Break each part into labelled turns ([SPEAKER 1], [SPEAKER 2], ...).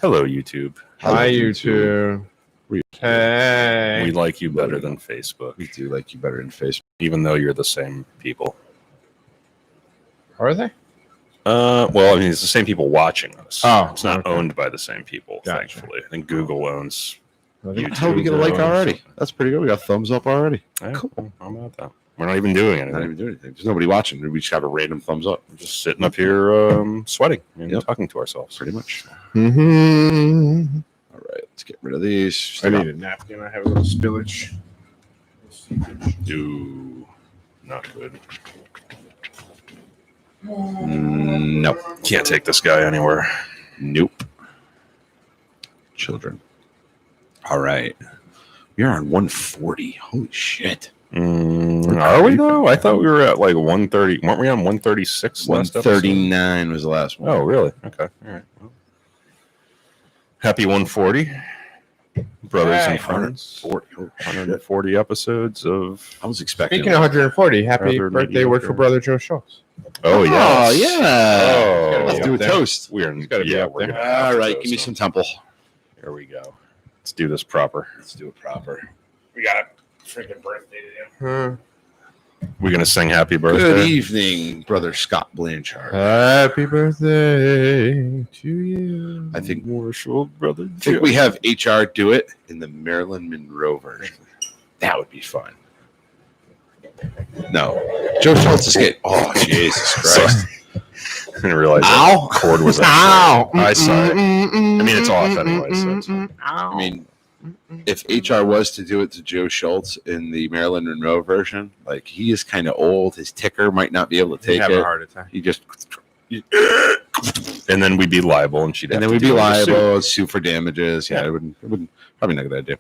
[SPEAKER 1] Hello, YouTube.
[SPEAKER 2] Hi, YouTube. Hey.
[SPEAKER 1] We like you better than Facebook.
[SPEAKER 3] We do like you better than Facebook.
[SPEAKER 1] Even though you're the same people.
[SPEAKER 2] Are they?
[SPEAKER 1] Well, I mean, it's the same people watching us.
[SPEAKER 2] Oh,
[SPEAKER 1] it's not
[SPEAKER 2] okay.
[SPEAKER 1] owned by the same people,
[SPEAKER 2] Gotcha.
[SPEAKER 1] thankfully. I think Google owns.
[SPEAKER 3] How we get a like already? That's pretty good. We got thumbs up already.
[SPEAKER 1] Yeah, cool. How about that? We're not even doing anything.
[SPEAKER 3] Not even doing anything. There's nobody watching. We just have a random thumbs up.
[SPEAKER 1] We're just sitting up here sweating and
[SPEAKER 3] Yep.
[SPEAKER 1] talking to ourselves.
[SPEAKER 3] Pretty much.
[SPEAKER 2] Mm-hmm.
[SPEAKER 3] All right, let's get rid of these.
[SPEAKER 2] I need a napkin. I have a little spillage.
[SPEAKER 1] Ooh, not good.
[SPEAKER 3] No.
[SPEAKER 1] Can't take this guy anywhere.
[SPEAKER 3] Nope. Children. All right. We are on 140. Holy shit.
[SPEAKER 1] Are we though? I thought we were at like 130. Weren't we on 136 last episode?
[SPEAKER 3] 139 was the last one.
[SPEAKER 1] Oh, really? Okay. All right. Well, happy 140, brothers
[SPEAKER 2] Hey.
[SPEAKER 1] and friends.
[SPEAKER 3] 140.
[SPEAKER 1] 140 episodes of.
[SPEAKER 3] I was expecting.
[SPEAKER 2] Speaking of 140, happy
[SPEAKER 1] Rather
[SPEAKER 2] birthday,
[SPEAKER 1] mediocre.
[SPEAKER 2] Worshipful Brother Joe Schultz.
[SPEAKER 1] Oh, yeah.
[SPEAKER 3] Oh, yeah.
[SPEAKER 1] Oh,
[SPEAKER 3] Let's do a
[SPEAKER 2] there.
[SPEAKER 3] toast.
[SPEAKER 1] We're
[SPEAKER 2] gotta be up
[SPEAKER 1] we're
[SPEAKER 2] there.
[SPEAKER 1] gonna have
[SPEAKER 3] All
[SPEAKER 1] to
[SPEAKER 3] right,
[SPEAKER 1] toast
[SPEAKER 3] give me
[SPEAKER 1] him.
[SPEAKER 3] some temple.
[SPEAKER 1] Here we go. Let's do this proper.
[SPEAKER 3] Let's do it proper.
[SPEAKER 2] We got a freaking birthday today.
[SPEAKER 1] We're gonna sing happy
[SPEAKER 3] Good
[SPEAKER 1] birthday.
[SPEAKER 3] evening, Brother Scott Blanchard.
[SPEAKER 2] Happy birthday to you.
[SPEAKER 3] I think
[SPEAKER 1] Worshipful brother.
[SPEAKER 3] I think we have HR do it in the Marilyn Monroe version. That would be fun. No. Joe Schultz is getting. Oh, Jesus Christ.
[SPEAKER 1] I didn't realize
[SPEAKER 3] Ow.
[SPEAKER 1] that chord was.
[SPEAKER 2] Ow.
[SPEAKER 1] I saw it. I mean, it's off anyway, so it's fine.
[SPEAKER 3] I mean, if HR was to do it to Joe Schultz in the Marilyn Monroe version, like he is kind of old. His ticker might not be able to take
[SPEAKER 2] have
[SPEAKER 3] it.
[SPEAKER 2] a heart attack.
[SPEAKER 3] He just.
[SPEAKER 1] And then we'd be liable, and she'd.
[SPEAKER 3] And
[SPEAKER 1] have
[SPEAKER 3] then
[SPEAKER 1] to
[SPEAKER 3] we'd be
[SPEAKER 1] deal with the suit.
[SPEAKER 3] liable, sue for damages. Yeah, it wouldn't probably not a good idea.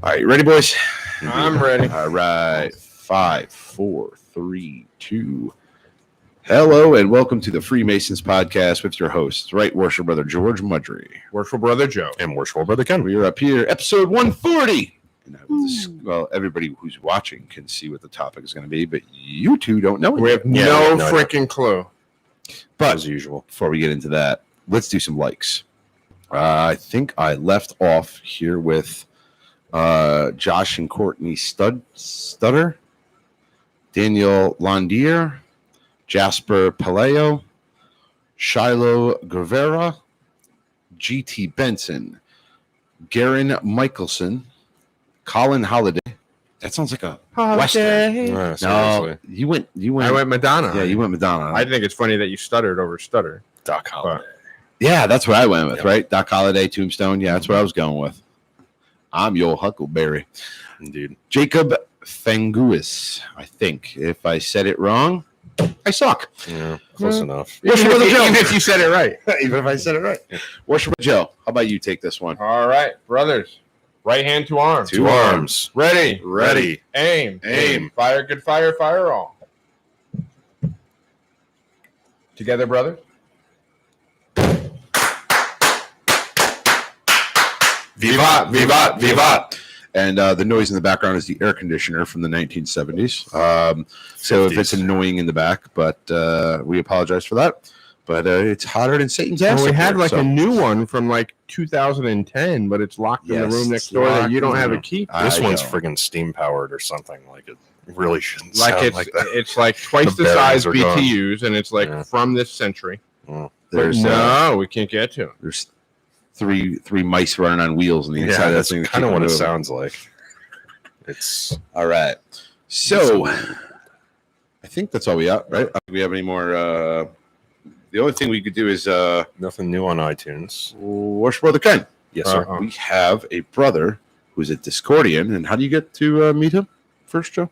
[SPEAKER 3] All right, you ready, boys?
[SPEAKER 2] I'm ready.
[SPEAKER 3] All right. 5, 4, 3, 2. Hello and welcome to the Freemasons podcast with your hosts, Right Worship Brother George Mudry.
[SPEAKER 2] Worshipful Brother Joe.
[SPEAKER 1] And worshipful brother Ken.
[SPEAKER 3] We are up here, episode 140. And well, everybody who's watching can see what the topic is going to be, but you two don't know it.
[SPEAKER 2] We have
[SPEAKER 1] Yeah,
[SPEAKER 2] no
[SPEAKER 1] we have no idea.
[SPEAKER 2] freaking clue.
[SPEAKER 3] But
[SPEAKER 1] as usual.
[SPEAKER 3] before we get into that, let's do some likes. I think I left off here with Josh and Courtney Stutter, Daniel Londier, Jasper Paleo, Shiloh Guevara, GT Benson, Garen Michelson, Colin Holiday. That sounds like a Western.
[SPEAKER 1] Yeah,
[SPEAKER 3] No,
[SPEAKER 1] seriously.
[SPEAKER 3] you went.
[SPEAKER 2] I went Madonna.
[SPEAKER 3] Yeah, you went Madonna.
[SPEAKER 2] I think it's funny that you stuttered over stutter.
[SPEAKER 1] Doc Holliday.
[SPEAKER 3] Yeah, that's what I went with,
[SPEAKER 1] Yep.
[SPEAKER 3] right? Doc Holliday, Tombstone. Yeah, that's what I was going with. I'm your Huckleberry.
[SPEAKER 1] Indeed.
[SPEAKER 3] Jacob Fanguis, I think. If I said it wrong, I suck.
[SPEAKER 1] Yeah, close enough.
[SPEAKER 3] Worship
[SPEAKER 2] Even
[SPEAKER 3] Brother Joe.
[SPEAKER 2] if you said it right.
[SPEAKER 3] Even if I said it right. Worship Brother Joe, how about you take this one?
[SPEAKER 2] All right, brothers. Right hand to arm.
[SPEAKER 1] Two arms.
[SPEAKER 2] Ready.
[SPEAKER 1] Ready.
[SPEAKER 2] Aim.
[SPEAKER 1] Aim.
[SPEAKER 2] Fire good fire. Fire all. Together, brothers.
[SPEAKER 1] Vivat, vivat, vivat.
[SPEAKER 3] And the noise in the background is the air conditioner from the 1970s. So if it's
[SPEAKER 1] 50s.
[SPEAKER 3] annoying in the back, but we apologize for that. But it's hotter than Satan's ass.
[SPEAKER 2] Well, we
[SPEAKER 3] up
[SPEAKER 2] had
[SPEAKER 3] there,
[SPEAKER 2] like
[SPEAKER 3] so-
[SPEAKER 2] a new one from like 2010, but it's locked in
[SPEAKER 3] Yes,
[SPEAKER 2] the room
[SPEAKER 3] it's
[SPEAKER 2] next door that you don't
[SPEAKER 3] locked
[SPEAKER 2] have
[SPEAKER 3] in
[SPEAKER 2] a key.
[SPEAKER 1] This
[SPEAKER 3] I
[SPEAKER 1] one's
[SPEAKER 3] know.
[SPEAKER 1] friggin' steam powered or something. Like it really shouldn't
[SPEAKER 2] Like
[SPEAKER 1] sound
[SPEAKER 2] it's
[SPEAKER 1] like that.
[SPEAKER 2] it's like twice
[SPEAKER 1] The
[SPEAKER 2] the size
[SPEAKER 1] bearings are gone.
[SPEAKER 2] BTUs, and it's like
[SPEAKER 1] Yeah.
[SPEAKER 2] from this century. But
[SPEAKER 3] There's
[SPEAKER 2] no, we can't get to it.
[SPEAKER 3] there's three mice running on wheels on the inside
[SPEAKER 1] Yeah,
[SPEAKER 3] of that
[SPEAKER 1] that's
[SPEAKER 3] thing.
[SPEAKER 1] kind of what it
[SPEAKER 3] moving.
[SPEAKER 1] sounds like. It's
[SPEAKER 3] All right. So I think that's all we got, right? Do we have any more? The only thing we could do is
[SPEAKER 1] nothing new on iTunes.
[SPEAKER 3] Worship Brother Ken.
[SPEAKER 1] Yes, sir.
[SPEAKER 3] We have a brother who's a Discordian. And how do you get to meet him first, Joe?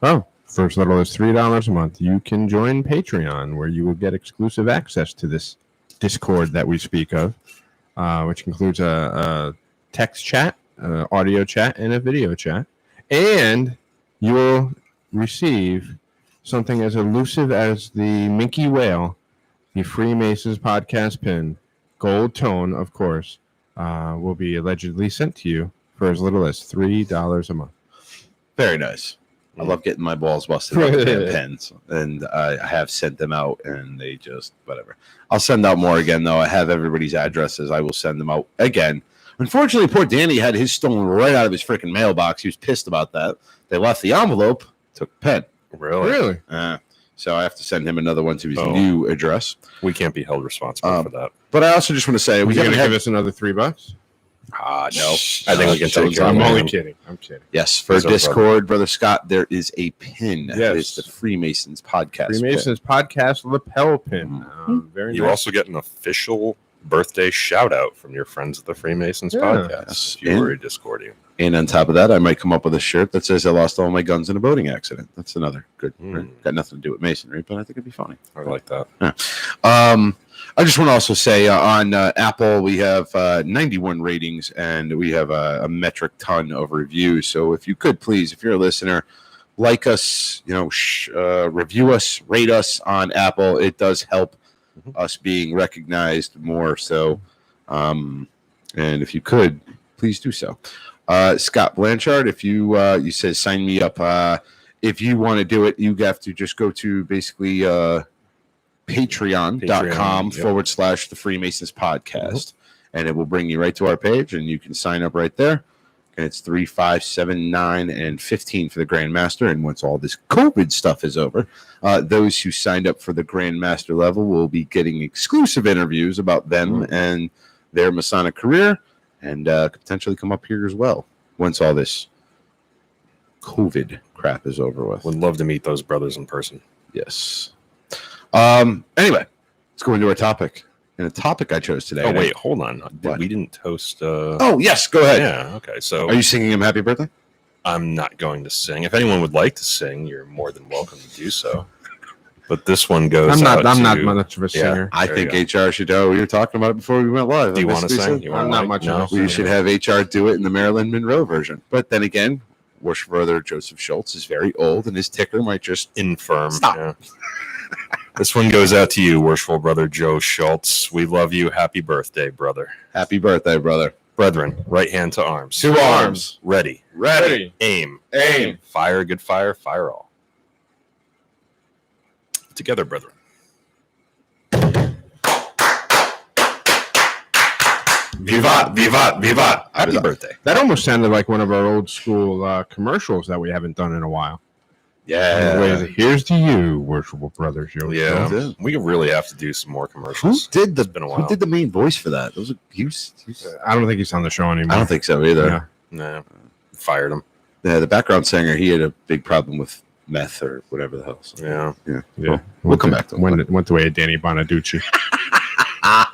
[SPEAKER 2] Oh, first level is $3 a month. You can join Patreon, where you will get exclusive access to this Discord that we speak of, which includes a text chat, audio chat, and a video chat. And you will receive something as elusive as the Minky Whale, the Freemasons podcast pin, gold tone, of course, will be allegedly sent to you for as little as $3 a month.
[SPEAKER 3] Very nice. I love getting my balls busted by the damn pens, and I have sent them out, and they just whatever. I'll send out more again, though. I have everybody's addresses. I will send them out again. Unfortunately, poor Danny had his stolen right out of his freaking mailbox. He was pissed about that. They left the envelope, took the pen.
[SPEAKER 1] Really?
[SPEAKER 3] So I have to send him another one to his new address.
[SPEAKER 1] We can't be held responsible for that.
[SPEAKER 3] But I also just want to say,
[SPEAKER 2] Are
[SPEAKER 3] we
[SPEAKER 2] you going
[SPEAKER 3] haven't
[SPEAKER 2] to
[SPEAKER 3] had
[SPEAKER 2] give us another $3?
[SPEAKER 3] no.
[SPEAKER 1] I think we can take care of
[SPEAKER 2] I'm
[SPEAKER 1] it.
[SPEAKER 2] only kidding. I'm kidding.
[SPEAKER 3] Yes, for
[SPEAKER 1] Yes, sir,
[SPEAKER 3] Discord, Brother Scott, there is a pin.
[SPEAKER 2] Yes.
[SPEAKER 3] It's the Freemasons podcast.
[SPEAKER 2] Freemasons podcast lapel pin. Very
[SPEAKER 1] You
[SPEAKER 2] nice.
[SPEAKER 1] also get an official birthday shout out from your friends at the Freemasons
[SPEAKER 2] Yeah.
[SPEAKER 1] podcast. If you were a Discordian.
[SPEAKER 3] And on top of that, I might come up with a shirt that says I lost all my guns in a boating accident. That's another good. Got nothing to do with masonry, but I think it'd be funny.
[SPEAKER 1] I like that.
[SPEAKER 3] I just want to also say on Apple, we have 91 ratings and we have a metric ton of reviews. So if you could please, if you're a listener, like us, review us, rate us on Apple. It does help us being recognized more. So, and if you could, please do so. Scott Blanchard, if you said sign me up. If you want to do it, you have to just go to basically patreon.com / the Freemasons podcast, and it will bring you right to our page, and you can sign up right there. And it's 3, 5, 7, 9, and 15 for the Grandmaster. And once all this COVID stuff is over, those who signed up for the Grandmaster level will be getting exclusive interviews about them and their Masonic career, and could potentially come up here as well once all this COVID crap is over with.
[SPEAKER 1] Would love to meet those brothers in person.
[SPEAKER 3] Yes. Anyway, let's go into our topic. And the topic I chose today.
[SPEAKER 1] Oh, wait, hold on.
[SPEAKER 3] What?
[SPEAKER 1] We didn't toast.
[SPEAKER 3] Oh, yes, go ahead.
[SPEAKER 1] Yeah, okay. So
[SPEAKER 3] Are you singing him happy birthday?
[SPEAKER 1] I'm not going to sing. If anyone would like to sing, you're more than welcome to do so. But this one goes
[SPEAKER 2] I'm not
[SPEAKER 1] to,
[SPEAKER 2] much of a singer.
[SPEAKER 3] I
[SPEAKER 1] There
[SPEAKER 3] think
[SPEAKER 1] you
[SPEAKER 3] HR should know. We were talking about it before we went live.
[SPEAKER 1] Do you want to
[SPEAKER 3] Basically
[SPEAKER 1] sing?
[SPEAKER 3] said,
[SPEAKER 1] You wanna
[SPEAKER 2] I'm not
[SPEAKER 1] like-
[SPEAKER 2] much
[SPEAKER 1] no?
[SPEAKER 2] of a
[SPEAKER 3] We
[SPEAKER 2] singer.
[SPEAKER 3] should have HR do it in the Marilyn Monroe version. But then again, worship brother Joseph Schultz is very old, and his ticker might just
[SPEAKER 1] Infirm.
[SPEAKER 3] Stop.
[SPEAKER 1] Yeah. This one goes out to you, worshipful brother Joe Schultz. We love you. Happy birthday, brother.
[SPEAKER 3] happy birthday, brother.
[SPEAKER 1] Brethren, right hand to arms.
[SPEAKER 3] To arms.
[SPEAKER 1] Ready.
[SPEAKER 3] Ready.
[SPEAKER 1] Aim.
[SPEAKER 3] Aim.
[SPEAKER 1] Fire, good fire, fire all. Together, brethren.
[SPEAKER 3] Vivat, vivat, vivat.
[SPEAKER 1] Happy birthday.
[SPEAKER 2] That almost sounded like one of our old school commercials that we haven't done in a while.
[SPEAKER 3] Yeah.
[SPEAKER 2] Here's to you, worshipful brothers.
[SPEAKER 1] Yeah.
[SPEAKER 3] Yeah.
[SPEAKER 1] We really have to do some more
[SPEAKER 3] Who
[SPEAKER 1] commercials.
[SPEAKER 3] did the
[SPEAKER 1] It's been a while.
[SPEAKER 3] Who did the main voice for that? Those
[SPEAKER 2] I don't think he's on the show anymore.
[SPEAKER 3] I don't think so either.
[SPEAKER 2] Yeah.
[SPEAKER 1] Nah. Fired him.
[SPEAKER 3] Yeah, the background singer, he had a big problem with meth or whatever the hell. So.
[SPEAKER 1] Yeah.
[SPEAKER 2] Yeah.
[SPEAKER 3] We'll come back to him.
[SPEAKER 2] Went the way of Danny Bonaducci.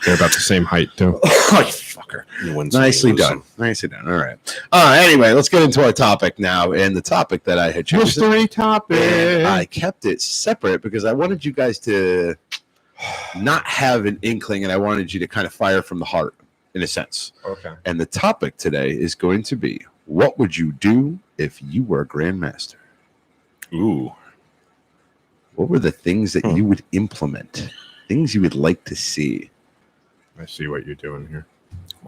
[SPEAKER 2] They're about the same height, too.
[SPEAKER 3] Oh, you fucker.
[SPEAKER 1] You win some,
[SPEAKER 3] Nicely
[SPEAKER 1] you lose
[SPEAKER 3] done.
[SPEAKER 1] some.
[SPEAKER 3] Nicely done. All right. Anyway, let's get into our topic now. And the topic that I had chosen,
[SPEAKER 2] Mystery topic.
[SPEAKER 3] and I kept it separate because I wanted you guys to not have an inkling, and I wanted you to kind of fire from the heart, in a sense.
[SPEAKER 2] Okay.
[SPEAKER 3] And the topic today is going to be, what would you do if you were a Grandmaster?
[SPEAKER 1] Ooh.
[SPEAKER 3] What were the things that you would implement? Things you would like to see?
[SPEAKER 2] I see what you're doing here.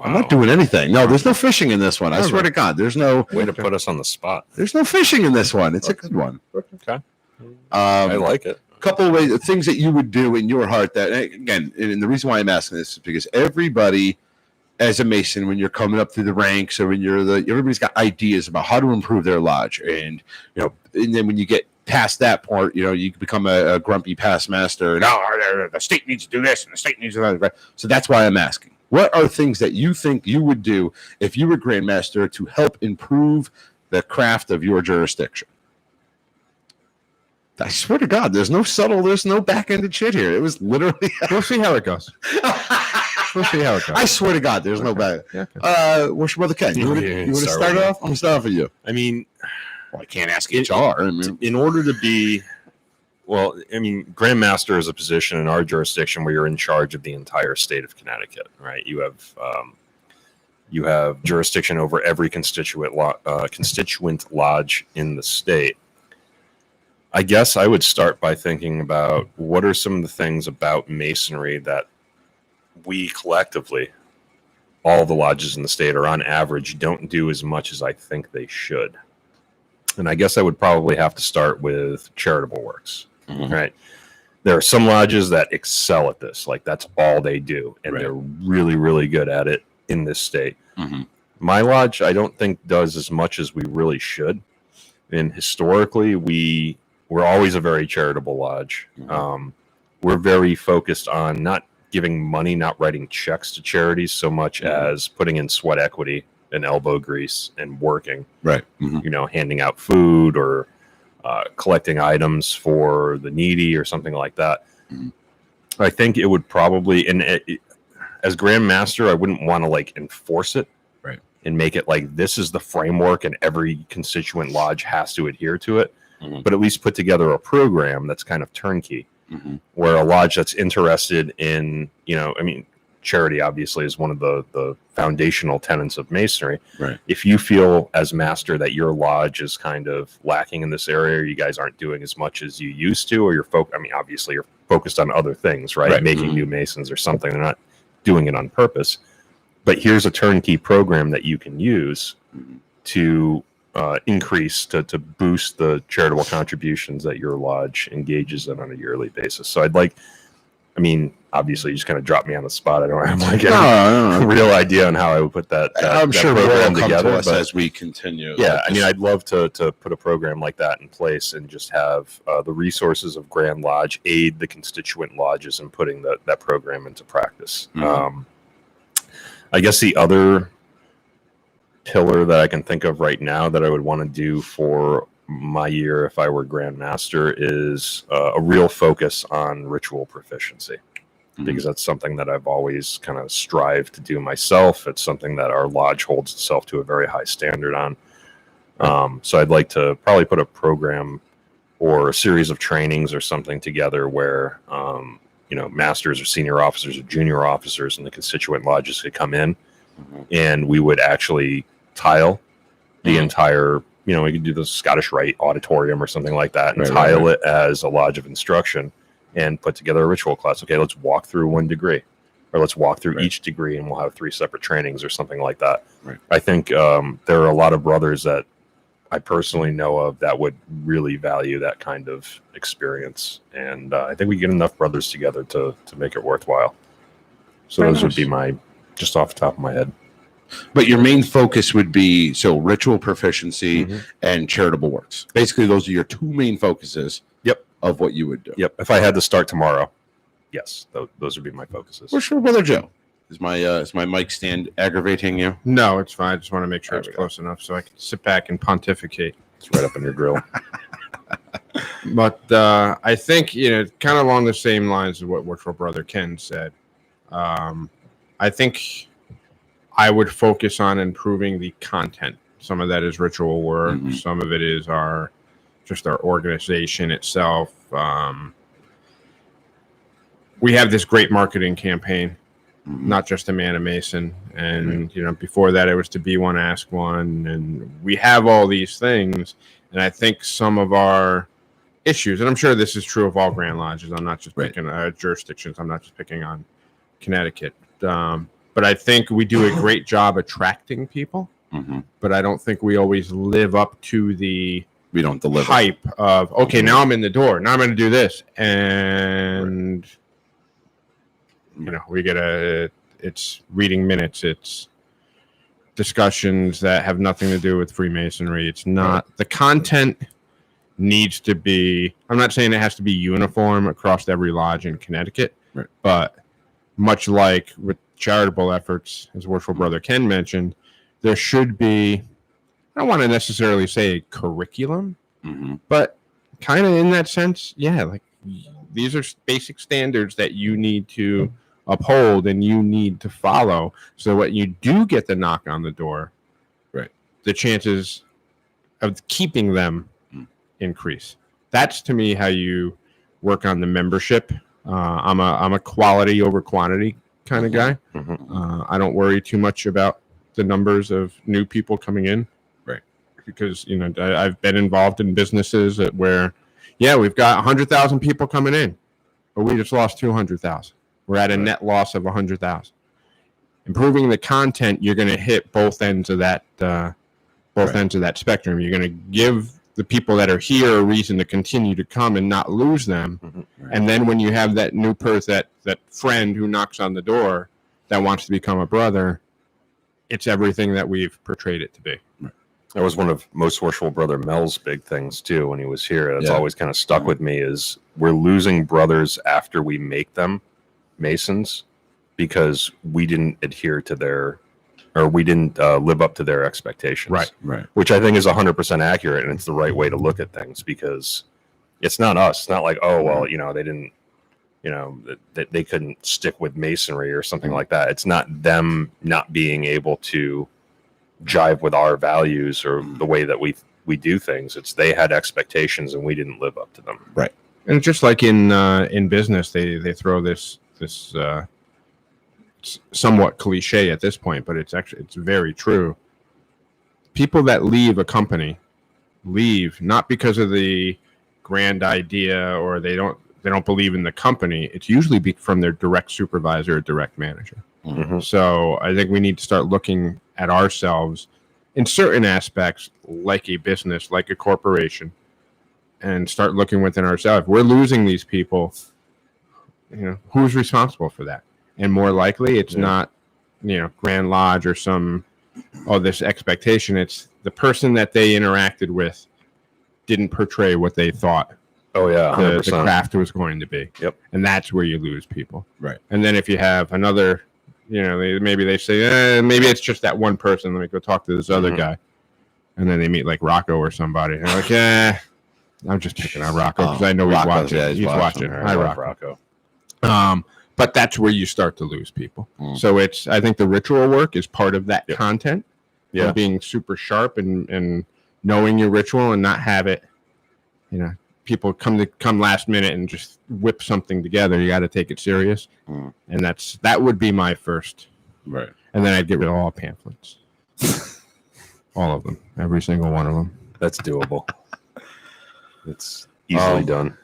[SPEAKER 3] I'm not doing anything. No, there's no fishing in this one. I
[SPEAKER 2] All
[SPEAKER 3] swear
[SPEAKER 2] right.
[SPEAKER 3] to God, there's no
[SPEAKER 1] Way to put us on the spot.
[SPEAKER 3] fishing in this one. It's a good one.
[SPEAKER 1] Okay. I like it.
[SPEAKER 3] Couple of ways, things that you would do in your heart that, again, and the reason why I'm asking this is because everybody, as a Mason, when you're coming up through the ranks or when everybody's got ideas about how to improve their lodge, and and then when you get past that part, you become a grumpy past master. No, the state needs to do this and the state needs to do that. So that's why I'm asking. What are things that you think you would do if you were Grandmaster to help improve the craft of your jurisdiction? I swear to God, there's no back-ended shit here. It was literally.
[SPEAKER 2] We'll see how it goes. We'll see how it goes.
[SPEAKER 3] I swear to God, there's no back.
[SPEAKER 2] Yeah.
[SPEAKER 3] Worship Brother Ken, you want to start off? I'm gonna start off with you.
[SPEAKER 1] I mean,
[SPEAKER 3] Well, I can't ask HR. I mean,
[SPEAKER 1] in order to be, Grandmaster is a position in our jurisdiction where you're in charge of the entire state of Connecticut, right? You have jurisdiction over every constituent lodge in the state. I guess I would start by thinking about what are some of the things about Masonry that we collectively, all the lodges in the state, or on average, don't do as much as I think they should. And I guess I would probably have to start with charitable works.
[SPEAKER 3] Mhm.
[SPEAKER 1] Right. There are some lodges that excel at this. Like that's all they do. And
[SPEAKER 3] Right.
[SPEAKER 1] they're really, really good at it in this state.
[SPEAKER 3] Mhm.
[SPEAKER 1] My lodge, I don't think does as much as we really should. And historically, we're always a very charitable lodge.
[SPEAKER 3] Mhm.
[SPEAKER 1] We're very focused on not giving money, not writing checks to charities so much
[SPEAKER 3] Mhm.
[SPEAKER 1] as putting in sweat equity and elbow grease and working,
[SPEAKER 3] Right. Mhm.
[SPEAKER 1] handing out food or collecting items for the needy or something like that.
[SPEAKER 3] Mhm.
[SPEAKER 1] I think it would probably, as Grand Master, I wouldn't want to like enforce it,
[SPEAKER 3] Right.
[SPEAKER 1] and make it like this is the framework and every constituent lodge has to adhere to it.
[SPEAKER 3] Mhm.
[SPEAKER 1] But at least put together a program that's kind of turnkey,
[SPEAKER 3] Mhm.
[SPEAKER 1] where a lodge that's interested in, charity obviously is one of the foundational tenets of Masonry.
[SPEAKER 3] Right.
[SPEAKER 1] If you feel as master that your lodge is kind of lacking in this area, or you guys aren't doing as much as you used to, or obviously you're focused on other things, right?
[SPEAKER 3] Right.
[SPEAKER 1] Making
[SPEAKER 3] Mhm.
[SPEAKER 1] new Masons or something. They're not doing it on purpose. But here's a turnkey program that you can use
[SPEAKER 3] Mhm.
[SPEAKER 1] to increase, to boost the charitable contributions that your lodge engages in on a yearly basis. So obviously you just kind of dropped me on the spot. I don't have like a real idea on how I would put that.
[SPEAKER 3] I'm
[SPEAKER 1] that
[SPEAKER 3] sure more will
[SPEAKER 1] program
[SPEAKER 3] come
[SPEAKER 1] together,
[SPEAKER 3] to us
[SPEAKER 1] but
[SPEAKER 3] as we continue.
[SPEAKER 1] yeah,
[SPEAKER 3] Like
[SPEAKER 1] I'd love to put a program like that in place and just have the resources of Grand Lodge aid the constituent lodges in putting that program into practice.
[SPEAKER 3] Mhm.
[SPEAKER 1] I guess the other pillar that I can think of right now that I would want to do for my year if I were Grand Master is a real focus on ritual proficiency,
[SPEAKER 3] Mhm.
[SPEAKER 1] because that's something that I've always kind of strived to do myself. It's something that our lodge holds itself to a very high standard on. So I'd like to probably put a program or a series of trainings or something together where, masters or senior officers or junior officers in the constituent lodges could come in,
[SPEAKER 3] Mhm.
[SPEAKER 1] and we would actually tile the
[SPEAKER 3] Mhm.
[SPEAKER 1] entire, we could do the Scottish Rite auditorium or something like that and
[SPEAKER 3] Right,
[SPEAKER 1] tile it as a lodge of instruction and put together a ritual class. Okay, let's walk through one degree, or let's walk through
[SPEAKER 3] Right.
[SPEAKER 1] each degree, and we'll have 3 separate trainings or something like that.
[SPEAKER 3] Right.
[SPEAKER 1] I think there are a lot of brothers that I personally know of that would really value that kind of experience. And I think we get enough brothers together to make it worthwhile. So
[SPEAKER 3] Very
[SPEAKER 1] those would be
[SPEAKER 3] nice.
[SPEAKER 1] just off the top of my head.
[SPEAKER 3] But your main focus would be ritual proficiency
[SPEAKER 1] Mm-hmm.
[SPEAKER 3] and charitable works. Basically, those are your two main focuses.
[SPEAKER 1] Yep.
[SPEAKER 3] Of what you would do.
[SPEAKER 1] Yep. If I had to start tomorrow, yes, those would be my focuses.
[SPEAKER 3] For sure, Brother Joe. Is my mic stand aggravating you?
[SPEAKER 2] No, it's fine. I just want to make sure
[SPEAKER 3] There
[SPEAKER 2] it's
[SPEAKER 3] we go.
[SPEAKER 2] close enough so I can sit back and pontificate.
[SPEAKER 1] It's right up in your grill.
[SPEAKER 2] But I think, kind of along the same lines of what Virtual Brother Ken said, I think I would focus on improving the content. Some of that is ritual work.
[SPEAKER 3] Mhm.
[SPEAKER 2] Some of it is our organization itself. We have this great marketing campaign,
[SPEAKER 3] Mhm.
[SPEAKER 2] not just a Man of Mason. And, before that, it was to be one, ask one. And we have all these things. And I think some of our issues, and I'm sure this is true of all Grand Lodges. I'm not just
[SPEAKER 3] Right.
[SPEAKER 2] picking jurisdictions. I'm not just picking on Connecticut. But I think we do a great job attracting people,
[SPEAKER 3] Mhm.
[SPEAKER 2] but I don't think we always live up to the
[SPEAKER 3] We don't deliver.
[SPEAKER 2] hype of, okay, now I'm in the door. Now I'm going to do this. And, we get it's reading minutes. It's discussions that have nothing to do with Freemasonry. It's not, the content needs to be, I'm not saying it has to be uniform across every lodge in Connecticut,
[SPEAKER 3] Right.
[SPEAKER 2] but much like with charitable efforts, as Worshipful Brother Ken mentioned, there should be, I don't want to necessarily say a curriculum,
[SPEAKER 3] Mhm.
[SPEAKER 2] but kind of in that sense, yeah, like these are basic standards that you need to uphold and you need to follow. So when you do get the knock on the door,
[SPEAKER 3] right,
[SPEAKER 2] the chances of keeping them increase. That's to me how you work on the membership. I'm a quality over quantity kind of guy.
[SPEAKER 1] Mhm.
[SPEAKER 2] I don't worry too much about the numbers of new people coming in,
[SPEAKER 3] right?
[SPEAKER 2] Because I've been involved in businesses where, we've got 100,000 people coming in, but we just lost 200,000. We're at a
[SPEAKER 3] Right.
[SPEAKER 2] net loss of 100,000. Improving the content, you're going to hit both ends of that,
[SPEAKER 3] Right.
[SPEAKER 2] ends of that spectrum. You're going to give the people that are here a reason to continue to come and not lose them.
[SPEAKER 1] Mhm.
[SPEAKER 2] And then when you have that new person, that friend who knocks on the door that wants to become a brother, it's everything that we've portrayed it to be.
[SPEAKER 1] That was one of Most Worshipful Brother Mel's big things too when he was here. That's
[SPEAKER 3] Yeah.
[SPEAKER 1] always kind of stuck with me is we're losing brothers after we make them Masons because we didn't adhere to their, or we didn't live up to their expectations.
[SPEAKER 3] Right.
[SPEAKER 1] Which I think is 100% accurate, and it's the right way to look at things because it's not us. It's not like, oh well, they didn't, that they couldn't stick with Masonry or something like that. It's not them not being able to jive with our values or the way that we do things. It's they had expectations and we didn't live up to them.
[SPEAKER 3] Right.
[SPEAKER 2] And just like in business, they throw this somewhat cliche at this point, but it's very true. People that leave a company leave not because of the grand idea or they don't believe in the company. It's usually from their direct supervisor or direct manager.
[SPEAKER 1] Mhm.
[SPEAKER 2] So I think we need to start looking at ourselves in certain aspects like a business, like a corporation, and start looking within ourselves. If we're losing these people, who's responsible for that? And more likely it's not, Grand Lodge or this expectation. It's the person that they interacted with didn't portray what they thought
[SPEAKER 1] Oh yeah,
[SPEAKER 2] the
[SPEAKER 1] 100%.
[SPEAKER 2] craft was going to be.
[SPEAKER 1] Yep.
[SPEAKER 2] And that's where you lose people.
[SPEAKER 3] Right.
[SPEAKER 2] And then if you have another, maybe they say, maybe it's just that one person. Let me go talk to this other
[SPEAKER 1] Mhm.
[SPEAKER 2] guy. And then they meet like Rocco or somebody. And they're like, I'm just picking on Rocco because I know he's
[SPEAKER 3] Rocco's-
[SPEAKER 2] watching.
[SPEAKER 3] yeah,
[SPEAKER 2] he's watching.
[SPEAKER 1] I
[SPEAKER 2] Hi,
[SPEAKER 1] love
[SPEAKER 2] Rocco.
[SPEAKER 1] Rocco.
[SPEAKER 2] But that's where you start to lose people.
[SPEAKER 3] Mm.
[SPEAKER 2] So I think the ritual work is part of that
[SPEAKER 1] Yep.
[SPEAKER 2] content.
[SPEAKER 1] Yeah.
[SPEAKER 2] Being super sharp and knowing your ritual and not have it, people come last minute and just whip something together. You got to take it serious.
[SPEAKER 3] Mm.
[SPEAKER 2] And that would be my first.
[SPEAKER 3] Right.
[SPEAKER 2] And then I'd get rid of all pamphlets. All of them. Every single one of them.
[SPEAKER 1] That's doable. It's easily done.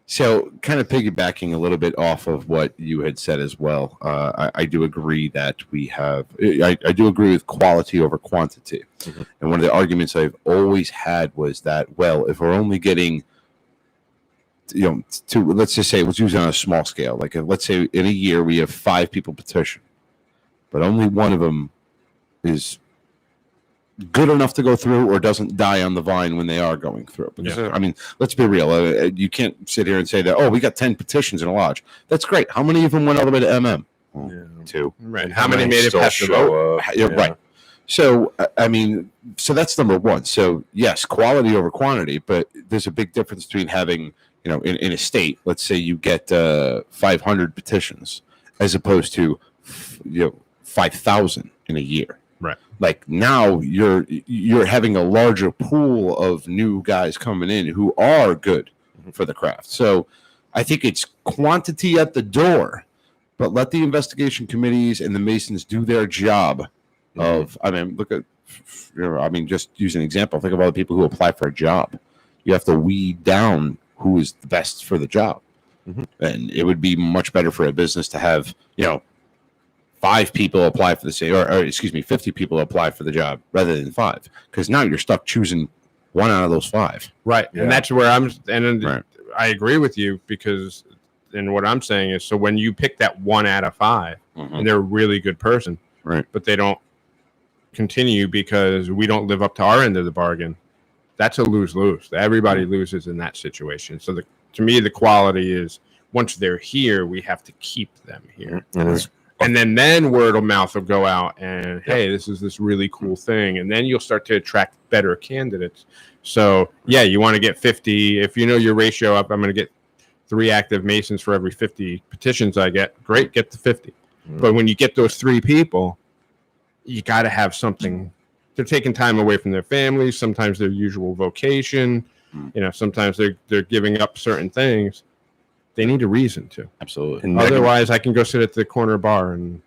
[SPEAKER 3] So kind of piggybacking a little bit off of what you had said as well, I do agree that I do agree with quality over quantity.
[SPEAKER 1] Mhm.
[SPEAKER 3] And one of the arguments I've always had was that, well, if we're only getting, let's just say, let's use it on a small scale. Like let's say in a year we have 5 people petition, but only one of them is good enough to go through or doesn't die on the vine when they are going through. Because, I mean, let's be real. You can't sit here and say that, oh, we got 10 petitions in a lodge. That's great. How many of them went all the way to MM? Well, 2.
[SPEAKER 2] Right.
[SPEAKER 1] And
[SPEAKER 2] How many made it
[SPEAKER 1] still
[SPEAKER 2] past the
[SPEAKER 1] show
[SPEAKER 2] vote?
[SPEAKER 1] up?
[SPEAKER 3] Yeah, right. So, I mean, so that's number one. So, yes, quality over quantity, but there's a big difference between having, in a state, let's say you get 500 petitions as opposed to, 5,000 in a year.
[SPEAKER 2] Right.
[SPEAKER 3] Like now you're having a larger pool of new guys coming in who are good for the craft. So I think it's quantity at the door, but let the investigation committees and the Masons do their job. Look at, just use an example. Think of all the people who apply for a job. You have to weed down who is the best for the job.
[SPEAKER 1] Mhm.
[SPEAKER 3] And it would be much better for a business to have, 5 people apply for the same, or 50 people apply for the job rather than 5, because now you're stuck choosing one out of those 5.
[SPEAKER 2] Right.
[SPEAKER 1] Yeah.
[SPEAKER 2] And that's where
[SPEAKER 3] Right.
[SPEAKER 2] I agree with you because, and what I'm saying is, so when you pick that 1 out of 5 and they're a really good person,
[SPEAKER 3] Right.
[SPEAKER 2] but they don't continue because we don't live up to our end of the bargain, that's a lose-lose. Everybody loses in that situation. So to me, the quality is once they're here, we have to keep them here.
[SPEAKER 1] And it's
[SPEAKER 2] And then word of mouth will go out and, hey, this is this really cool thing. And then you'll start to attract better candidates. So, yeah, you want to get 50. If you know your ratio up, I'm going to get 3 active Masons for every 50 petitions I get. Great, get the 50.
[SPEAKER 1] Mm.
[SPEAKER 2] But when you get those 3 people, you got to have something. They're taking time away from their families, sometimes their usual vocation. Sometimes they're giving up certain things. They need a reason to.
[SPEAKER 3] Absolutely.
[SPEAKER 1] and negative,
[SPEAKER 2] Otherwise, I can go sit at the corner bar and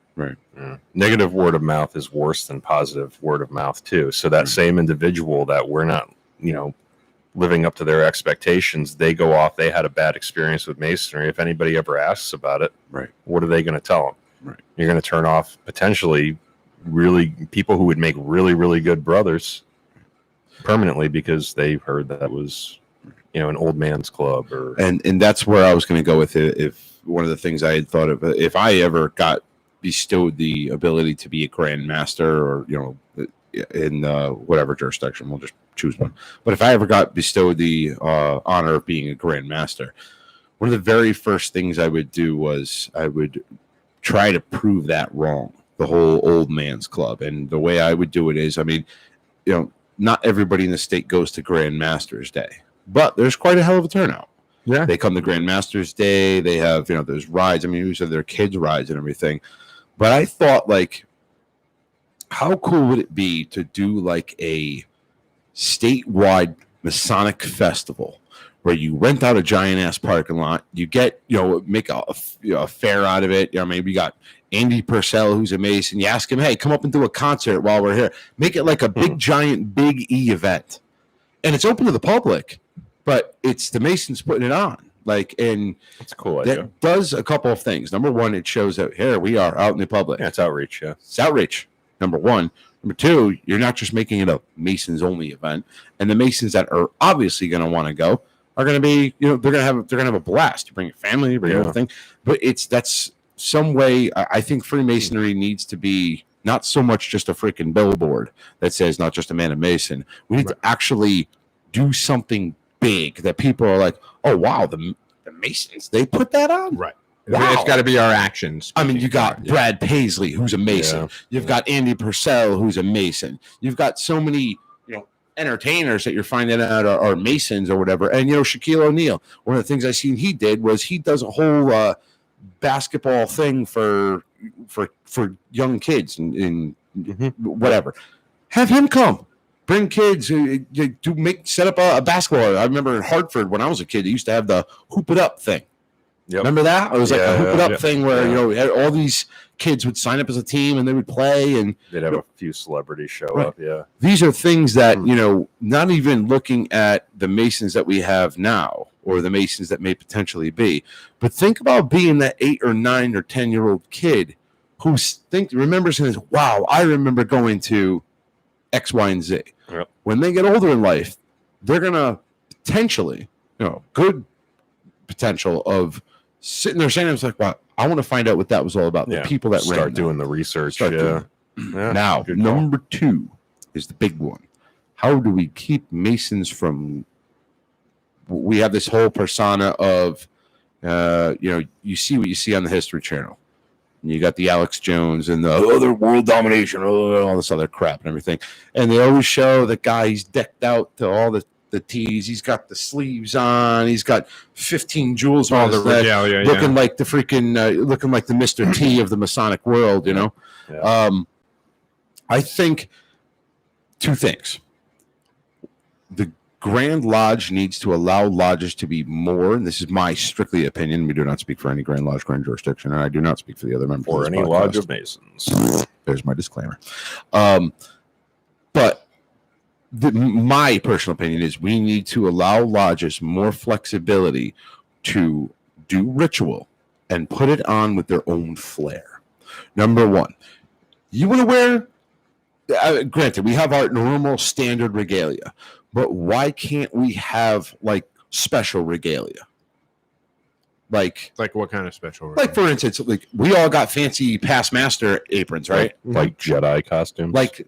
[SPEAKER 1] negative word of mouth is worse than positive word of mouth too. So that same individual that we're not, living up to their expectations, they go off. They had a bad experience with Masonry. If anybody ever asks about it,
[SPEAKER 3] Right.
[SPEAKER 1] what are they going to tell them?
[SPEAKER 3] Right.
[SPEAKER 1] You're going to turn off potentially really people who would make really, really good brothers permanently because they heard that was, an old man's club or
[SPEAKER 3] And that's where I was going to go with it. If one of the things I had thought of, if I ever got bestowed the ability to be a Grand Master, or in whatever jurisdiction, we'll just choose one. But if I ever got bestowed the honor of being a Grand Master, one of the very first things I would do was I would try to prove that wrong, the whole old man's club. And the way I would do it is, I mean, not everybody in the state goes to Grand Masters Day, but there's quite a hell of a turnout.
[SPEAKER 2] Yeah.
[SPEAKER 3] They come to Grand Masters Day. They have, there's rides. I mean, usually they're kids' rides and everything. But I thought, like, how cool would it be to do like a statewide Masonic festival where you rent out a giant ass parking lot, you get, make a fair out of it. Maybe you got Andy Purcell, who's a Mason. You ask him, hey, come up and do a concert while we're here. Make it like a big, giant, big E event. And it's open to the public, but it's the Masons putting it on. And
[SPEAKER 1] that's a cool idea.
[SPEAKER 3] That does a couple of things. Number one, it shows that here we are out in the public.
[SPEAKER 1] Yeah, it's outreach. Yeah,
[SPEAKER 3] it's outreach. Number one. Number two, you're not just making it a Masons only event, and the Masons that are obviously going to want to go are going to be, they're going to have a blast. You bring your family, you bring everything, but that's some way. I think Freemasonry needs to be not so much just a freaking billboard that says not just a man of Mason. We need to actually do something big that people are like, oh wow, the Masons, they put that on,
[SPEAKER 2] right?
[SPEAKER 3] Wow.
[SPEAKER 2] It's got to be our actions.
[SPEAKER 3] I mean, you got Brad Paisley, who's a Mason.
[SPEAKER 1] Yeah.
[SPEAKER 3] You've got Andy Purcell, who's a Mason. You've got so many, entertainers that you're finding out are Masons or whatever. And Shaquille O'Neal. One of the things I seen he did was he does a whole basketball thing for young kids and whatever. Have him come. Bring kids to set up a basketball. I remember in Hartford when I was a kid, they used to have the Hoop It Up thing.
[SPEAKER 1] Yep.
[SPEAKER 3] Remember that? It was like a Hoop It Up thing where all these kids would sign up as a team and they would play, and
[SPEAKER 1] they'd have a few celebrities show up. Yeah,
[SPEAKER 3] these are things that not even looking at the Masons that we have now or the Masons that may potentially be, but think about being that 8 or 9 or 10-year-old kid who remembers and says, "Wow, I remember going to X, Y, and Z."
[SPEAKER 1] Yep.
[SPEAKER 3] When they get older in life, they're gonna potentially, good potential of sitting there saying, "It's like, wow, I want to find out what that was all about." The people that
[SPEAKER 1] start doing the research. Yeah.
[SPEAKER 3] Now, number 2 is the big one. How do we keep Masons from? We have this whole persona of, you see what you see on the History Channel. And you got the Alex Jones and the other world domination, all this other crap and everything. And they always show the guy, he's decked out to all the tees. He's got the sleeves on. He's got 15 jewels on his neck, looking like the freaking, looking like the Mr. T of the Masonic world,
[SPEAKER 1] Yeah.
[SPEAKER 3] I think 2 things. The Grand Lodge needs to allow lodges to be more, and this is my strictly opinion. We do not speak for any Grand Lodge, Grand Jurisdiction, and I do not speak for the other members
[SPEAKER 1] Or
[SPEAKER 3] of this
[SPEAKER 1] any
[SPEAKER 3] podcast.
[SPEAKER 1] Lodge of Masons.
[SPEAKER 3] There's my disclaimer. But my personal opinion is we need to allow lodges more flexibility to do ritual and put it on with their own flair. Number 1, you want to wear, granted, we have our normal standard regalia, but why can't we have like special regalia? Like
[SPEAKER 2] what kind of special?
[SPEAKER 3] Like, for instance, like we all got fancy past master aprons, right?
[SPEAKER 1] Like Jedi costumes.
[SPEAKER 3] Like,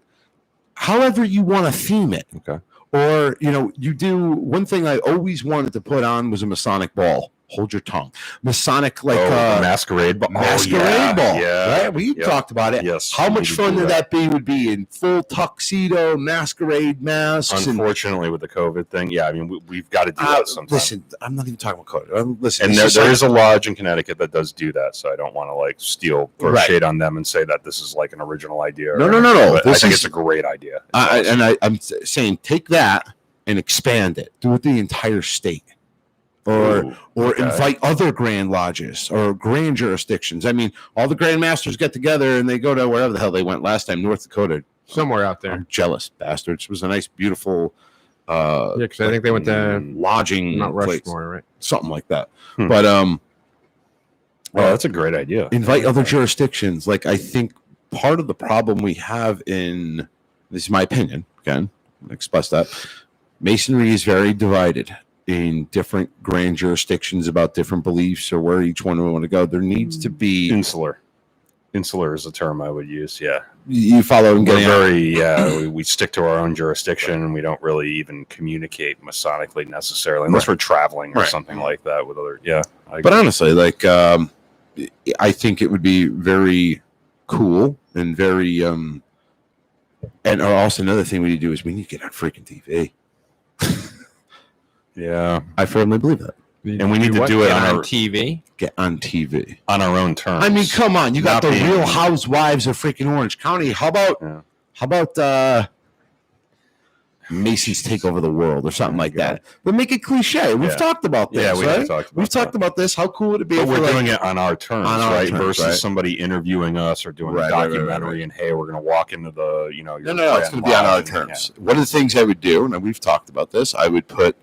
[SPEAKER 3] however you want to theme it.
[SPEAKER 1] Okay.
[SPEAKER 3] Or, you do one thing I always wanted to put on was a Masonic ball. Hold your tongue. Masonic, like
[SPEAKER 1] masquerade ball.
[SPEAKER 3] Masquerade ball.
[SPEAKER 1] Yeah.
[SPEAKER 3] Right? We talked about it.
[SPEAKER 1] Yes.
[SPEAKER 3] How
[SPEAKER 1] we
[SPEAKER 3] much
[SPEAKER 1] need to
[SPEAKER 3] fun
[SPEAKER 1] do
[SPEAKER 3] would that be? Would be in full tuxedo, masquerade masks.
[SPEAKER 1] Unfortunately, with the COVID thing, yeah, I mean, we've got to do that sometime.
[SPEAKER 3] Listen, I'm not even talking about COVID. Listen,
[SPEAKER 1] And there is a lodge in Connecticut that does do that, so I don't want to throw shade on them and say that this is like an original idea.
[SPEAKER 3] No.
[SPEAKER 1] But I think it's a great idea.
[SPEAKER 3] I'm saying take that and expand it. Do it the entire state. Or invite other grand lodges or grand jurisdictions. I mean, all the grand masters get together and they go to wherever the hell they went last time, North Dakota.
[SPEAKER 2] Somewhere out there.
[SPEAKER 3] I'm jealous, bastards. It was a nice, beautiful
[SPEAKER 2] because I think they went to
[SPEAKER 3] lodging
[SPEAKER 2] Mount
[SPEAKER 3] place.
[SPEAKER 2] Rushmore, right?
[SPEAKER 3] Something like that.
[SPEAKER 1] Hmm.
[SPEAKER 3] But
[SPEAKER 1] that's a great idea.
[SPEAKER 3] Invite other jurisdictions. Like, I think part of the problem we have this is my opinion, again, express that. Masonry is very divided in different grand jurisdictions about different beliefs or where each one would want to go. There needs to be
[SPEAKER 1] Insular. Insular is a term I would use. Yeah.
[SPEAKER 3] you follow and
[SPEAKER 1] We're
[SPEAKER 3] get
[SPEAKER 1] very, we stick to our own jurisdiction and we don't really even communicate Masonically necessarily, unless we're traveling or
[SPEAKER 3] Right.
[SPEAKER 1] something like that with other, yeah.
[SPEAKER 3] But honestly, like, I think it would be very cool and very, and also another thing we need to do is we need to get on freaking TV.
[SPEAKER 1] yeah.
[SPEAKER 3] I firmly believe that.
[SPEAKER 1] And we need to do it
[SPEAKER 2] Get
[SPEAKER 1] on
[SPEAKER 2] on
[SPEAKER 1] our-
[SPEAKER 2] TV.
[SPEAKER 3] Get on TV.
[SPEAKER 1] On our own terms.
[SPEAKER 3] I mean, come on, you got
[SPEAKER 1] Not
[SPEAKER 3] the
[SPEAKER 1] being-
[SPEAKER 3] Real Housewives of freaking Orange County. How about Macy's take over the world or something like that? But make it cliche. We've
[SPEAKER 1] Yeah.
[SPEAKER 3] talked about this.
[SPEAKER 1] Yeah, we
[SPEAKER 3] right?
[SPEAKER 1] have talked about
[SPEAKER 3] We've talked
[SPEAKER 1] that.
[SPEAKER 3] about this. How cool would it be?
[SPEAKER 1] But
[SPEAKER 3] if
[SPEAKER 1] we're
[SPEAKER 3] like,
[SPEAKER 1] doing it on our terms,
[SPEAKER 3] on our
[SPEAKER 1] right?
[SPEAKER 3] terms,
[SPEAKER 1] Versus
[SPEAKER 3] right.
[SPEAKER 1] somebody interviewing us or doing
[SPEAKER 3] Right,
[SPEAKER 1] a
[SPEAKER 3] right, right,
[SPEAKER 1] documentary
[SPEAKER 3] right.
[SPEAKER 1] and hey, we're going to walk into the, you know, your
[SPEAKER 3] No, it's going to be on our terms. One of the things I would do, and we've talked about this, I would put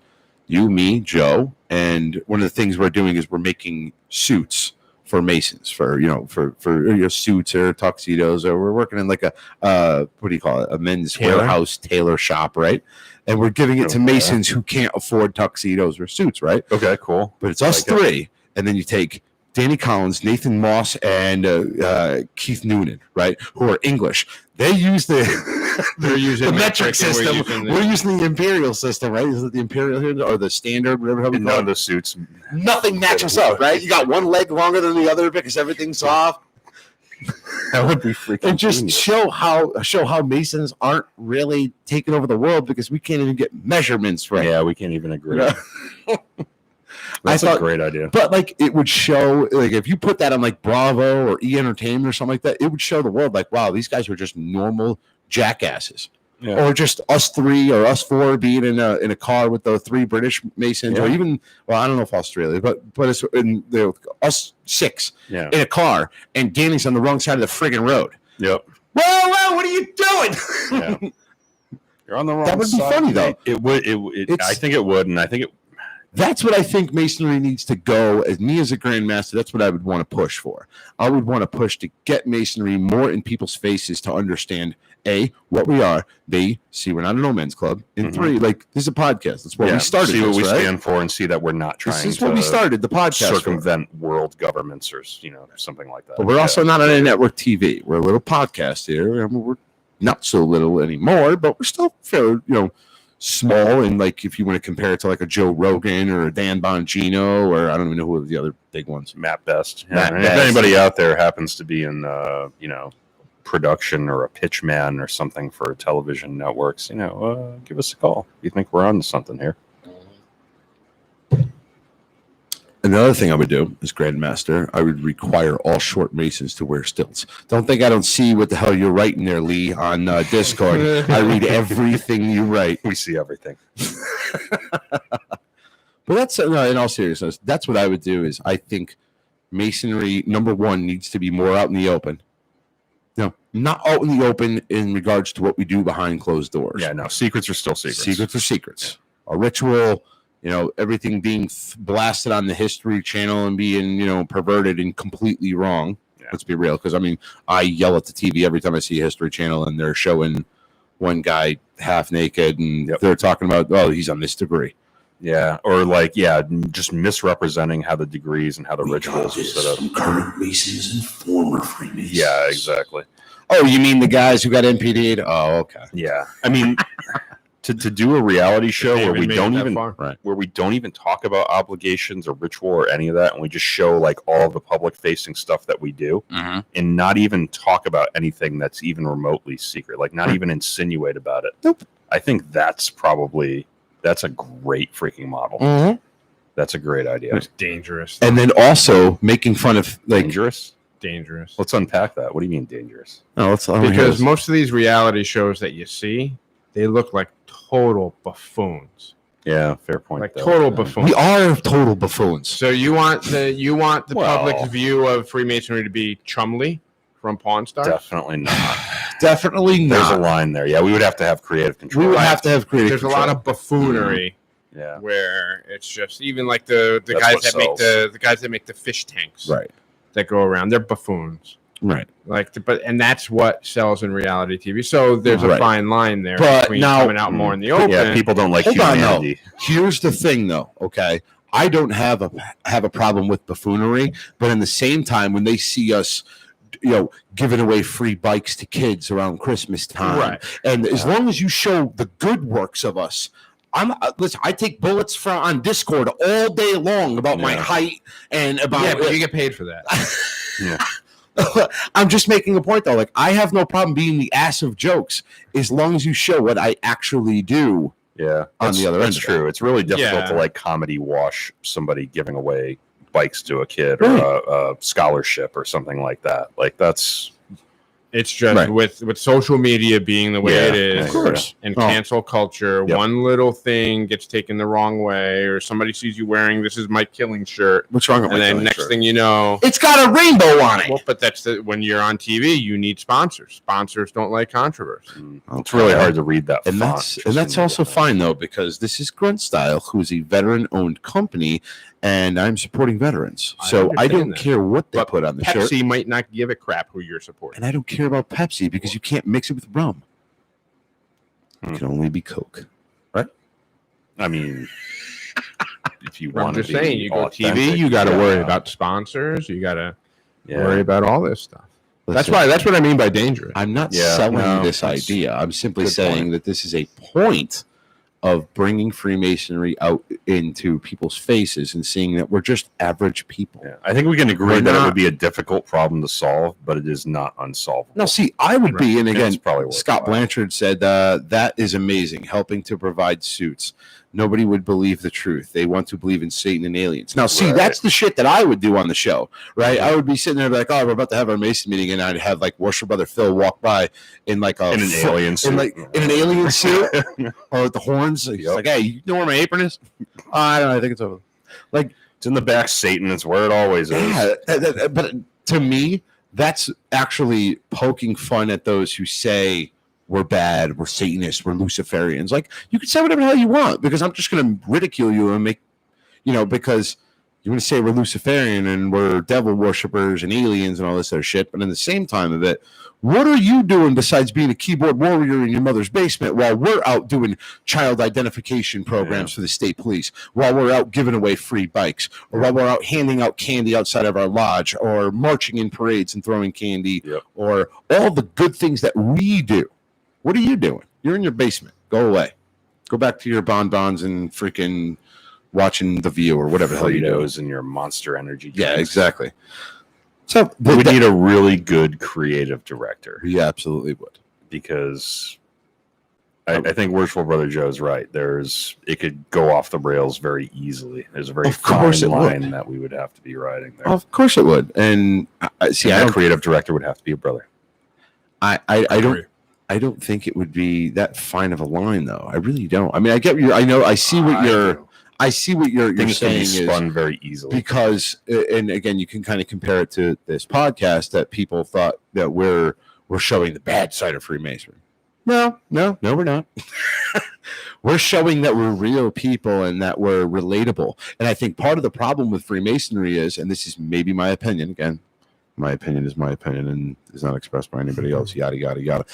[SPEAKER 3] you, me, Joe, and one of the things we're doing is we're making suits for Masons, for your suits or tuxedos, or we're working in like a what do you call it, a men's
[SPEAKER 2] Tailor?
[SPEAKER 3] warehouse tailor shop, right? And we're giving it to
[SPEAKER 1] Okay.
[SPEAKER 3] Masons who can't afford tuxedos or suits, right?
[SPEAKER 1] Okay, cool.
[SPEAKER 3] But it's us
[SPEAKER 1] Like it.
[SPEAKER 3] three, and then you take Danny Collins, Nathan Moss, and Keith Noonan, right? Who are English. They use the
[SPEAKER 2] They're using
[SPEAKER 3] the metric
[SPEAKER 2] and we're
[SPEAKER 3] system.
[SPEAKER 2] using the-
[SPEAKER 3] We're using the imperial system, right? Is it the imperial here or the standard, whatever we
[SPEAKER 1] And
[SPEAKER 3] call
[SPEAKER 1] none of
[SPEAKER 3] it?
[SPEAKER 1] the suits.
[SPEAKER 3] Nothing matches up, right? You got one leg longer than the other because everything's soft.
[SPEAKER 1] That would be freaking
[SPEAKER 3] And just
[SPEAKER 1] genius.
[SPEAKER 3] show how Masons aren't really taking over the world because we can't even get measurements right.
[SPEAKER 1] Yeah, we can't even agree.
[SPEAKER 3] Yeah.
[SPEAKER 1] That's
[SPEAKER 3] I
[SPEAKER 1] a
[SPEAKER 3] thought-
[SPEAKER 1] great idea.
[SPEAKER 3] But like it would show, like if you put that on like Bravo or E Entertainment or something like that, it would show the world like, wow, these guys are just normal jackasses.
[SPEAKER 1] Yeah.
[SPEAKER 3] Or just us three or us four being in a car with the three British Masons, or
[SPEAKER 1] Yeah.
[SPEAKER 3] even, well, I don't know if Australia, but it's in us six
[SPEAKER 1] Yeah.
[SPEAKER 3] in a car, and Danny's on the wrong side of the friggin' road.
[SPEAKER 1] Yep.
[SPEAKER 3] Whoa, what are you doing?
[SPEAKER 1] Yeah. You're on the wrong
[SPEAKER 3] That would be
[SPEAKER 1] side,
[SPEAKER 3] funny, though.
[SPEAKER 1] mate. It would.
[SPEAKER 3] It's-
[SPEAKER 1] I think it would, and I think it.
[SPEAKER 3] That's what I think Masonry needs to go. As me as a Grandmaster, that's what I would want to push for. I would want to push to get Masonry more in people's faces to understand A, what we are, B, see, we're not an old men's club, and
[SPEAKER 1] Mhm.
[SPEAKER 3] three, like, this is a podcast. That's what
[SPEAKER 1] yeah,
[SPEAKER 3] we started.
[SPEAKER 1] See what
[SPEAKER 3] this,
[SPEAKER 1] we
[SPEAKER 3] right?
[SPEAKER 1] stand for, and see that we're not trying.
[SPEAKER 3] This is
[SPEAKER 1] to
[SPEAKER 3] what we started the podcast for.
[SPEAKER 1] circumvent world governments or something like that.
[SPEAKER 3] But we're
[SPEAKER 1] Yeah.
[SPEAKER 3] also not on a network TV. We're a little podcast here. I mean, we're not so little anymore, but we're still fairly, small. And like, if you want to compare it to like a Joe Rogan or a Dan Bongino, or I don't even know who are the other big ones.
[SPEAKER 1] Matt Best. Yeah,
[SPEAKER 3] Matt
[SPEAKER 1] and
[SPEAKER 3] Best.
[SPEAKER 1] If anybody out there happens to be in, production or a pitch man or something for television networks, give us a call. You think we're on to something here?
[SPEAKER 3] Another thing I would do as Grandmaster, I would require all short Masons to wear stilts. Don't think I don't see what the hell you're writing there, Lee, on Discord. I read everything you write.
[SPEAKER 1] We see everything.
[SPEAKER 3] But that's no, in all seriousness, that's what I would do. Is I think Masonry number one needs to be more out in the open. No, not out in the open in regards to what we do behind closed doors.
[SPEAKER 1] Yeah, no, secrets are still secrets.
[SPEAKER 3] Secrets are secrets. A ritual, everything being blasted on the History Channel and being, perverted and completely wrong.
[SPEAKER 1] Yeah.
[SPEAKER 3] Let's be real, because I yell at the TV every time I see a History Channel and they're showing one guy half naked and
[SPEAKER 1] Yep.
[SPEAKER 3] they're talking about, oh, he's on this degree.
[SPEAKER 1] Yeah, or just misrepresenting how the degrees and how the rituals are set up.
[SPEAKER 3] Current Masons and former Freemasons.
[SPEAKER 1] Yeah, exactly.
[SPEAKER 3] Oh, you mean the guys who got NPD'd? Oh, okay.
[SPEAKER 1] Yeah, I mean, to do a reality show
[SPEAKER 2] They
[SPEAKER 1] where we
[SPEAKER 2] made it
[SPEAKER 1] don't
[SPEAKER 2] that
[SPEAKER 1] even
[SPEAKER 2] far.
[SPEAKER 3] Right.
[SPEAKER 1] where we don't even talk about obligations or ritual or any of that, and we just show like all of the public facing stuff that we do, and not even talk about anything that's even remotely secret, like not even insinuate about it.
[SPEAKER 3] Nope.
[SPEAKER 1] I think that's a great freaking model. That's a great idea.
[SPEAKER 2] It's dangerous.
[SPEAKER 3] And then also making fun of
[SPEAKER 1] Dangerous.
[SPEAKER 2] dangerous.
[SPEAKER 1] Let's unpack that. What do you mean dangerous?
[SPEAKER 2] Because most of these reality shows that you see, they look like total buffoons.
[SPEAKER 1] Yeah, fair point.
[SPEAKER 2] Like
[SPEAKER 1] though.
[SPEAKER 2] total buffoons.
[SPEAKER 3] we are total buffoons.
[SPEAKER 2] So you want the
[SPEAKER 1] Well-
[SPEAKER 2] public's view of Freemasonry to be Chumley from Pawn Stars?
[SPEAKER 1] Definitely not.
[SPEAKER 3] Definitely
[SPEAKER 1] There's a
[SPEAKER 3] not.
[SPEAKER 1] line there. Yeah, we would have to have creative control.
[SPEAKER 3] We would have to have creative
[SPEAKER 2] There's
[SPEAKER 3] control.
[SPEAKER 2] a lot of buffoonery
[SPEAKER 1] Yeah.
[SPEAKER 2] where it's just even like the
[SPEAKER 1] That's
[SPEAKER 2] guys
[SPEAKER 1] what
[SPEAKER 2] that make
[SPEAKER 1] sells.
[SPEAKER 2] the guys that make the fish tanks
[SPEAKER 3] right.
[SPEAKER 2] that go around. They're buffoons.
[SPEAKER 3] Right.
[SPEAKER 2] And that's what sells in reality TV. So there's a
[SPEAKER 3] Right.
[SPEAKER 2] fine line there
[SPEAKER 3] But
[SPEAKER 2] between
[SPEAKER 3] now-
[SPEAKER 2] coming out more in the open.
[SPEAKER 1] Yeah, people don't like
[SPEAKER 3] Hold on,
[SPEAKER 1] humanity.
[SPEAKER 3] Here's the thing, though. Okay, I don't have a problem with buffoonery, but in the same time, when they see us, giving away free bikes to kids around Christmas time,
[SPEAKER 2] Right.
[SPEAKER 3] and as long as you show the good works of us. Listen. I take bullets on Discord all day long about my
[SPEAKER 1] Yeah.
[SPEAKER 3] height and about.
[SPEAKER 2] Yeah, but you get paid for that.
[SPEAKER 1] Yeah.
[SPEAKER 3] I'm just making a point, though. Like, I have no problem being the ass of jokes as long as you show what I actually do.
[SPEAKER 1] Yeah,
[SPEAKER 3] On the other
[SPEAKER 1] that's
[SPEAKER 3] end of
[SPEAKER 1] true. It's really difficult
[SPEAKER 2] Yeah.
[SPEAKER 1] to like comedy wash somebody giving away bikes to a kid or a scholarship or something like that. Like that's
[SPEAKER 2] It's just
[SPEAKER 3] Right.
[SPEAKER 2] with social media being the way
[SPEAKER 1] Yeah,
[SPEAKER 2] it is,
[SPEAKER 1] of course.
[SPEAKER 2] and
[SPEAKER 3] Oh.
[SPEAKER 2] cancel culture,
[SPEAKER 1] Yep.
[SPEAKER 2] one little thing gets taken the wrong way, or somebody sees you wearing "This is my killing" shirt,
[SPEAKER 3] What's wrong with
[SPEAKER 2] and
[SPEAKER 3] my
[SPEAKER 2] then
[SPEAKER 3] killing
[SPEAKER 2] next
[SPEAKER 3] shirt?
[SPEAKER 2] thing you know,
[SPEAKER 3] It's got a rainbow on it.
[SPEAKER 2] well, but that's when you're on TV, you need sponsors. Sponsors don't like controversy.
[SPEAKER 1] it's really hard to read that.
[SPEAKER 3] And
[SPEAKER 1] font
[SPEAKER 3] that's
[SPEAKER 1] just
[SPEAKER 3] and that's
[SPEAKER 1] in-
[SPEAKER 3] also fine, though, because this is Grunt Style, who's a veteran-owned company, and I'm supporting veterans.
[SPEAKER 2] I
[SPEAKER 3] So I
[SPEAKER 2] understand
[SPEAKER 3] don't
[SPEAKER 2] that.
[SPEAKER 3] care what they
[SPEAKER 2] But
[SPEAKER 3] put on the shirt,
[SPEAKER 2] Pepsi might not give a crap who you're supporting.
[SPEAKER 3] and I don't care about Pepsi because you can't mix it with rum.
[SPEAKER 1] Hmm.
[SPEAKER 3] It can only be Coke.
[SPEAKER 1] I mean, if you
[SPEAKER 2] I'm
[SPEAKER 1] want to
[SPEAKER 2] just
[SPEAKER 1] be
[SPEAKER 2] saying, you go
[SPEAKER 1] authentic,
[SPEAKER 2] TV, you got to
[SPEAKER 1] yeah.
[SPEAKER 2] worry about sponsors, you got to worry
[SPEAKER 1] Yeah,
[SPEAKER 2] about all this stuff.
[SPEAKER 3] Listen,
[SPEAKER 2] That's what I mean by dangerous.
[SPEAKER 3] I'm not
[SPEAKER 1] Yeah,
[SPEAKER 3] selling
[SPEAKER 1] no,
[SPEAKER 3] this
[SPEAKER 1] that's
[SPEAKER 3] idea. I'm simply
[SPEAKER 1] good
[SPEAKER 3] saying
[SPEAKER 1] point.
[SPEAKER 3] that this is a point of bringing Freemasonry out into people's faces and seeing that we're just average people.
[SPEAKER 1] yeah. I think we can agree
[SPEAKER 3] We're
[SPEAKER 1] that it
[SPEAKER 3] not-
[SPEAKER 1] would be a difficult problem to solve, but it is not unsolvable.
[SPEAKER 3] Now, see, I would be, and again,
[SPEAKER 1] It's probably
[SPEAKER 3] Scott
[SPEAKER 1] worthwhile.
[SPEAKER 3] Blanchard said that is amazing, helping to provide suits. Nobody would believe the truth. They want to believe in Satan and aliens. Now, see,
[SPEAKER 1] Right.
[SPEAKER 3] that's the shit that I would do on the show, right? I would be sitting there like, oh, we're about to have our Mason meeting, and I'd have like Worship Brother Phil walk by in like a
[SPEAKER 1] in an alien suit.
[SPEAKER 3] in an alien suit or with the horns. He's
[SPEAKER 1] Yep.
[SPEAKER 3] like, hey, you know where my apron is? I don't know. I think it's over.
[SPEAKER 1] It's in the back, Satan. It's where it always is.
[SPEAKER 3] Yeah, but to me, that's actually poking fun at those who say we're bad, we're Satanists, we're Luciferians. Like, you can say whatever the hell you want because I'm just going to ridicule you and make, because you want to say we're Luciferian and we're devil worshippers and aliens and all this other shit. But in the same time of it, what are you doing besides being a keyboard warrior in your mother's basement while we're out doing child identification programs for the state police, while we're out giving away free bikes, or while we're out handing out candy outside of our lodge, or marching in parades and throwing candy,
[SPEAKER 1] Yep.
[SPEAKER 3] or all the good things that we do? What are you doing? You're in your basement. Go away. Go back to your bonbons and freaking watching The View or whatever the hell you do.
[SPEAKER 1] Fritos and your Monster Energy.
[SPEAKER 3] Yeah,
[SPEAKER 1] drinks.
[SPEAKER 3] exactly. So
[SPEAKER 1] We would need a really good creative director
[SPEAKER 3] we absolutely would.
[SPEAKER 1] because I think Worshipful Brother Joe's right. It could go off the rails very easily. There's a very
[SPEAKER 3] Of course
[SPEAKER 1] fine
[SPEAKER 3] it would.
[SPEAKER 1] line that we would have to be riding there.
[SPEAKER 3] Of course it would. And see,
[SPEAKER 1] And
[SPEAKER 3] I
[SPEAKER 1] that
[SPEAKER 3] don't,
[SPEAKER 1] creative director would have to be a brother.
[SPEAKER 3] I don't think it would be that fine of a line, though. I really don't. I mean, I get you. I see what you're
[SPEAKER 1] Things can
[SPEAKER 3] saying
[SPEAKER 1] be
[SPEAKER 3] is
[SPEAKER 1] spun very easily.
[SPEAKER 3] because, and again, you can kind of compare it to this podcast that people thought that we're showing the bad side of Freemasonry. No, we're not. We're showing that we're real people and that we're relatable. And I think part of the problem with Freemasonry is, and this is maybe my opinion, again, my opinion is my opinion and is not expressed by anybody else, yada, yada, yada.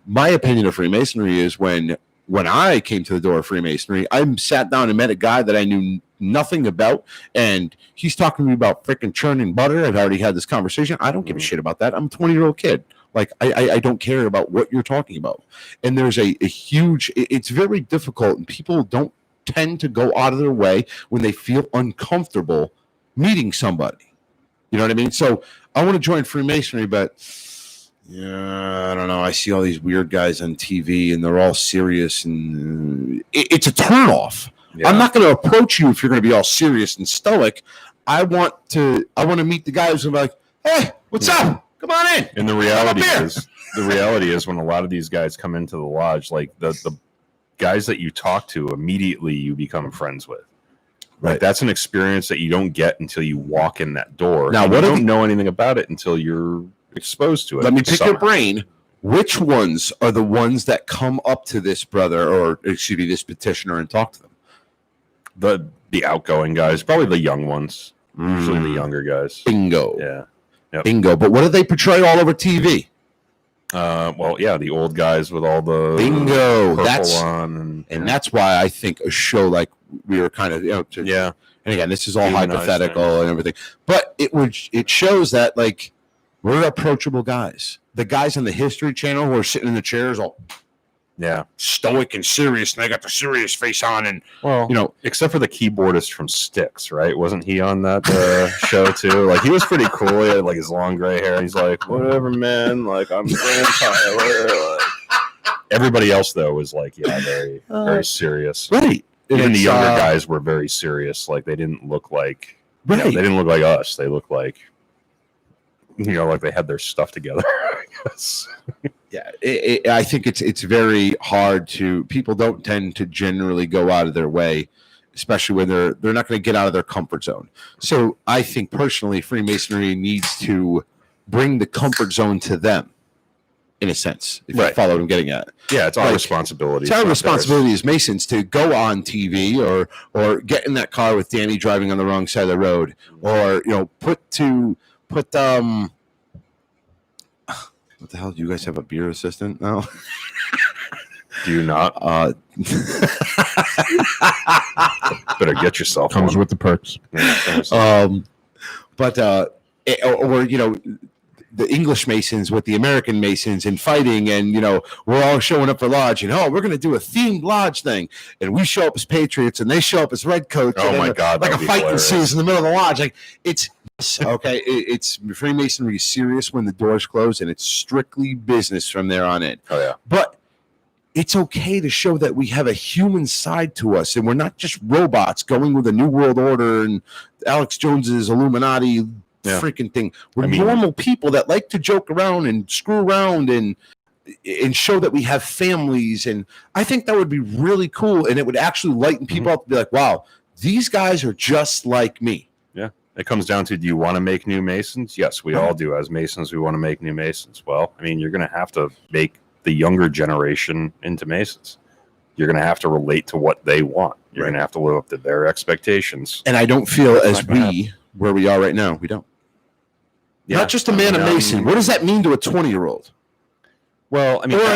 [SPEAKER 3] My opinion of Freemasonry is when I came to the door of Freemasonry, I sat down and met a guy that I knew nothing about, and he's talking to me about freaking churning butter. I've already had this conversation. I don't give a shit about that. I'm a 20-year-old kid. Like, I don't care about what you're talking about. And there's a huge, it's very difficult, and people don't tend to go out of their way when they feel uncomfortable meeting somebody. You know what I mean? So I want to join Freemasonry, but yeah, I don't know. I see all these weird guys on TV, and they're all serious, and it's a turnoff.
[SPEAKER 1] Yeah.
[SPEAKER 3] I'm not going to approach you if you're going to be all serious and stoic. I want to meet the guys who are like, hey, what's up? Come on in.
[SPEAKER 1] And the reality is when a lot of these guys come into the lodge, like the guys that you talk to immediately you become friends with.
[SPEAKER 3] Right.
[SPEAKER 1] Like, that's an experience that you don't get until you walk in that door.
[SPEAKER 3] Now,
[SPEAKER 1] And
[SPEAKER 3] what
[SPEAKER 1] you
[SPEAKER 3] are
[SPEAKER 1] don't know anything about it until you're exposed to it.
[SPEAKER 3] Let me pick your
[SPEAKER 1] somehow.
[SPEAKER 3] brain. Which ones are the ones that come up to this brother, or excuse me, this petitioner, and talk to them?
[SPEAKER 1] The outgoing guys, probably the young ones. Usually the younger guys.
[SPEAKER 3] Bingo.
[SPEAKER 1] Yeah. Yep.
[SPEAKER 3] Bingo. But what do they portray all over TV?
[SPEAKER 1] Well, yeah, the old guys with all the
[SPEAKER 3] Bingo.
[SPEAKER 1] purple
[SPEAKER 3] That's
[SPEAKER 1] on,
[SPEAKER 3] and that's why I think a show like we were kind of
[SPEAKER 1] yeah.
[SPEAKER 3] And again, this is all
[SPEAKER 1] Humanized
[SPEAKER 3] hypothetical
[SPEAKER 1] things.
[SPEAKER 3] and everything, but it shows that like we're approachable guys. The guys on the History Channel who are sitting in the chairs all
[SPEAKER 1] Yeah.
[SPEAKER 3] stoic and serious, and they got the serious face on, and
[SPEAKER 1] Well, except for the keyboardist from Styx, right? Wasn't he on that show too? Like, he was pretty cool. He had like his long gray hair. And he's like, whatever, man. Like, I'm Graham Tyler. Like, everybody else though was like, yeah, very, very serious.
[SPEAKER 3] right.
[SPEAKER 1] Even the younger guys were very serious. Like, they didn't look like, they didn't look like us. They looked like, like they had their stuff together. I guess.
[SPEAKER 3] Yeah, I think it's very hard to. People don't tend to generally go out of their way, especially when they're not going to get out of their comfort zone. So I think personally, Freemasonry needs to bring the comfort zone to them, in a sense. If you follow what I'm getting at.
[SPEAKER 1] Yeah, it's our
[SPEAKER 3] Like,
[SPEAKER 1] responsibility.
[SPEAKER 3] It's our responsibility as Masons to go on TV or get in that car with Danny driving on the wrong side of the road, or put what the hell? Do you guys have a beer assistant now?
[SPEAKER 1] Do you not? Better get yourself
[SPEAKER 2] Comes
[SPEAKER 1] one.
[SPEAKER 2] with the perks.
[SPEAKER 3] The English Masons with the American Masons and fighting, and we're all showing up for lodge, and we're going to do a themed lodge thing, and we show up as patriots, and they show up as redcoats.
[SPEAKER 1] Oh
[SPEAKER 3] and
[SPEAKER 1] my God,
[SPEAKER 3] like
[SPEAKER 1] that
[SPEAKER 3] a
[SPEAKER 1] would be
[SPEAKER 3] fight
[SPEAKER 1] hilarious.
[SPEAKER 3] ensues in the middle of the lodge. Like it's okay. It's Freemasonry is serious when the doors close, and it's strictly business from there on in.
[SPEAKER 1] Oh yeah.
[SPEAKER 3] But it's okay to show that we have a human side to us, and we're not just robots going with a new world order and Alex Jones's Illuminati freaking thing. We're normal people that like to joke around and screw around and show that we have families. And I think that would be really cool, and it would actually lighten people up to be like, wow, these guys are just like me.
[SPEAKER 1] Yeah. It comes down to, do you want to make new Masons? Yes, we all do. As Masons, we want to make new Masons. Well, I mean, you're going to have to make the younger generation into Masons. You're going to have to relate to what they want. You're going to have to live up to their expectations.
[SPEAKER 3] And I don't feel
[SPEAKER 1] That's not gonna
[SPEAKER 3] where we are right now, we don't.
[SPEAKER 1] Yeah.
[SPEAKER 3] Not just a man of Mason. What does that mean to a 20-year-old?
[SPEAKER 1] Well, I mean,
[SPEAKER 3] Or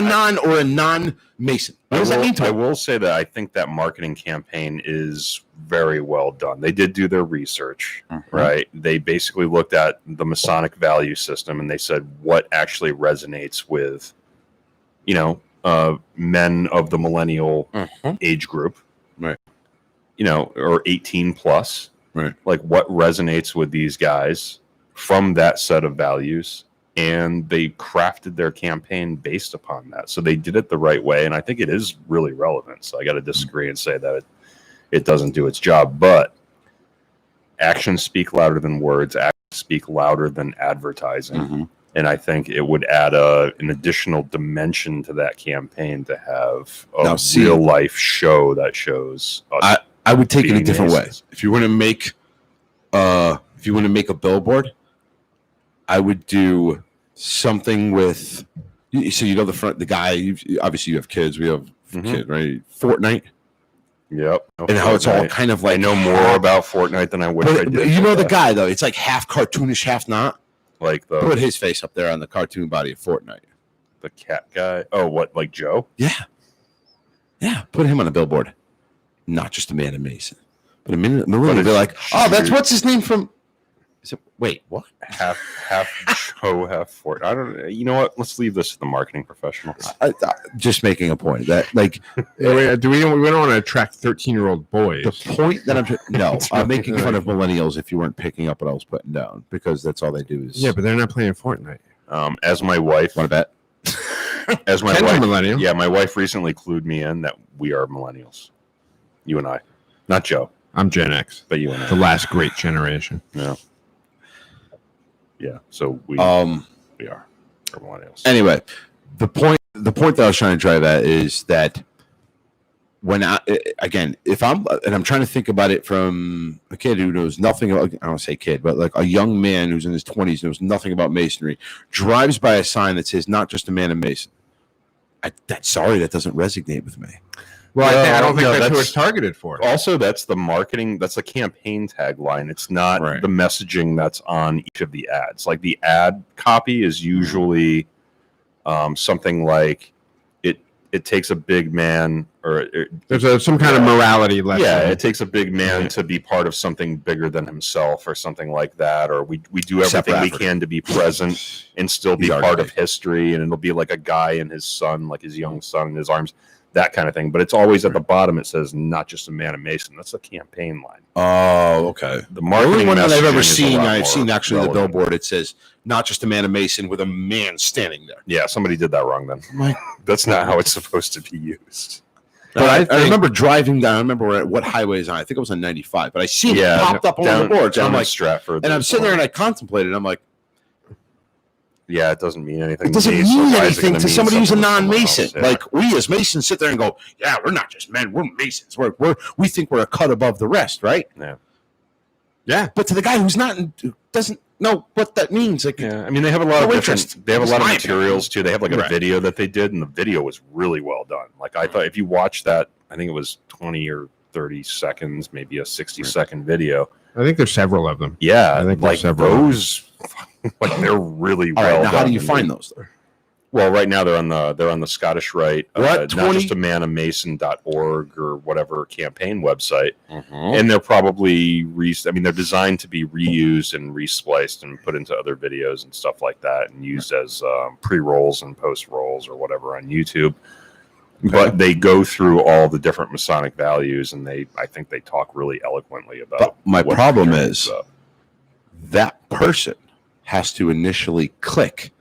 [SPEAKER 3] a non-Mason. What does that mean to
[SPEAKER 1] I
[SPEAKER 3] him?
[SPEAKER 1] will say that I think that marketing campaign is very well done. They did do their research, right? They basically looked at the Masonic value system, and they said what actually resonates with, men of the millennial age group,
[SPEAKER 3] right?
[SPEAKER 1] Or 18 plus,
[SPEAKER 3] right?
[SPEAKER 1] Like, what resonates with these guys from that set of values. And they crafted their campaign based upon that. So they did it the right way. And I think it is really relevant. So I got to disagree and say that it doesn't do its job. But actions speak louder than words. Actions speak louder than advertising. And I think it would add an additional dimension to that campaign to have a real life show that shows us.
[SPEAKER 3] I would take it a different way.
[SPEAKER 1] Masons.
[SPEAKER 3] If you want to make a billboard, I would do something with. So the guy. Obviously, you have kids. We have kid, right? Fortnite.
[SPEAKER 1] Yep.
[SPEAKER 3] And how it's all kind of like.
[SPEAKER 1] I know more about Fortnite than I wish I did.
[SPEAKER 3] But you know the guy though. It's like half cartoonish, half not.
[SPEAKER 1] Like
[SPEAKER 3] put his face up there on the cartoon body of Fortnite.
[SPEAKER 1] The cat guy. Oh, what? Like Joe?
[SPEAKER 3] Yeah. Put him on a billboard. Not just a man of Mason, but a minute. Will be like, oh, that's what's his name from. Wait, what?
[SPEAKER 1] Half Joe, half Fort. I don't. You know what? Let's leave this to the marketing professionals.
[SPEAKER 3] Just making a point that, like,
[SPEAKER 2] we don't want to attract 13-year-old boys.
[SPEAKER 3] the point that I'm making fun of millennials. If you weren't picking up what I was putting down, because that's all they do is
[SPEAKER 2] Yeah, but they're not playing Fortnite.
[SPEAKER 1] As my wife,
[SPEAKER 3] want to bet.
[SPEAKER 1] as my
[SPEAKER 2] Ken's a
[SPEAKER 1] wife,
[SPEAKER 2] millennial.
[SPEAKER 1] yeah, my wife recently clued me in that we are millennials. You and I, not Joe,
[SPEAKER 2] I'm Gen X,
[SPEAKER 1] but you and I.
[SPEAKER 2] the last great generation.
[SPEAKER 1] Yeah. So we
[SPEAKER 3] Um.
[SPEAKER 1] are We're millennials.
[SPEAKER 3] Anyway, the point that I was trying to drive at is that when if I'm trying to think about it from a kid who knows nothing about, I don't say kid, but like a young man who's in his 20s, knows nothing about Masonry, drives by a sign that says not just a man of Mason. That doesn't resonate with me.
[SPEAKER 2] Well, I don't think
[SPEAKER 1] No,
[SPEAKER 2] that's who
[SPEAKER 1] that's-
[SPEAKER 2] it's targeted for.
[SPEAKER 1] Also, that's the marketing. That's the campaign tagline. It's not
[SPEAKER 3] Right.
[SPEAKER 1] the messaging that's on each of the ads. Like the ad copy is usually something like it takes a big man
[SPEAKER 2] There's some kind of morality lesson.
[SPEAKER 1] yeah, it takes a big man to be part of something bigger than himself or something like that. Or we do
[SPEAKER 3] Except
[SPEAKER 1] everything we
[SPEAKER 3] Bradford.
[SPEAKER 1] can to be present and still be
[SPEAKER 3] He's
[SPEAKER 1] part
[SPEAKER 3] already-
[SPEAKER 1] of history. And it'll be like a guy and his son, like his young son in his arms, that kind of thing. But it's always at the bottom. It says not just a man of Mason. That's the campaign line.
[SPEAKER 3] Oh, okay.
[SPEAKER 1] The
[SPEAKER 3] The
[SPEAKER 1] marketing
[SPEAKER 3] only one that I've
[SPEAKER 1] messaging
[SPEAKER 3] ever
[SPEAKER 1] is a
[SPEAKER 3] seen,
[SPEAKER 1] lot
[SPEAKER 3] I've
[SPEAKER 1] more
[SPEAKER 3] seen actually the
[SPEAKER 1] relevant.
[SPEAKER 3] billboard. It says not just a man of Mason with a man standing there.
[SPEAKER 1] Yeah, somebody did that wrong then.
[SPEAKER 3] My-
[SPEAKER 1] That's not how it's supposed to be used.
[SPEAKER 3] But
[SPEAKER 2] I
[SPEAKER 3] I
[SPEAKER 2] think-
[SPEAKER 3] remember driving down. I remember what highway is on. I think it was on 95. But I seen
[SPEAKER 1] Yeah,
[SPEAKER 3] it popped up on the board. So
[SPEAKER 1] down
[SPEAKER 3] I'm
[SPEAKER 1] in
[SPEAKER 3] like,
[SPEAKER 1] Stratford.
[SPEAKER 3] and I'm
[SPEAKER 1] there's
[SPEAKER 3] sitting there
[SPEAKER 1] one.
[SPEAKER 3] and I contemplated. I'm like,
[SPEAKER 1] Yeah, it doesn't mean anything.
[SPEAKER 3] it doesn't
[SPEAKER 1] to me, so
[SPEAKER 3] mean
[SPEAKER 1] why is it
[SPEAKER 3] anything
[SPEAKER 1] gonna
[SPEAKER 3] to
[SPEAKER 1] mean
[SPEAKER 3] somebody who's a
[SPEAKER 1] something to someone
[SPEAKER 3] non-Mason.
[SPEAKER 1] else? Yeah.
[SPEAKER 3] Like we as Masons sit there and go, yeah, we're not just men. We're Masons. We think we're a cut above the rest, right?
[SPEAKER 2] Yeah.
[SPEAKER 3] But to the guy who's not, who doesn't know what that means, like,
[SPEAKER 1] Yeah, I mean they have a lot
[SPEAKER 3] No
[SPEAKER 1] of
[SPEAKER 3] interest.
[SPEAKER 1] different. They have a
[SPEAKER 3] It's
[SPEAKER 1] lot of
[SPEAKER 3] my
[SPEAKER 1] materials too. They have like a
[SPEAKER 2] Right.
[SPEAKER 1] video that they did, and the video was really well done. Like I thought, if you watch that, I think it was 20 or 30 seconds, maybe a 60-second video.
[SPEAKER 2] I think there's several of them.
[SPEAKER 1] Yeah,
[SPEAKER 2] I think there's
[SPEAKER 1] like
[SPEAKER 2] several.
[SPEAKER 1] those, like they're really
[SPEAKER 3] all right,
[SPEAKER 1] well
[SPEAKER 3] now
[SPEAKER 1] done.
[SPEAKER 3] how do you
[SPEAKER 1] And
[SPEAKER 3] find
[SPEAKER 1] they-
[SPEAKER 3] those? Though?
[SPEAKER 1] Well, right now they're on the Scottish Rite,
[SPEAKER 3] What,
[SPEAKER 1] not
[SPEAKER 3] 20?
[SPEAKER 1] just a manofmason.org or whatever campaign website.
[SPEAKER 3] Mm-hmm.
[SPEAKER 1] And they're probably I mean, they're designed to be reused and respliced and put into other videos and stuff like that, and used as pre-rolls and post-rolls or whatever on YouTube. But they go through all the different Masonic values, and I think they talk really eloquently about.
[SPEAKER 3] But my
[SPEAKER 1] what
[SPEAKER 3] problem
[SPEAKER 1] they're
[SPEAKER 3] is
[SPEAKER 1] about.
[SPEAKER 3] that person has to initially click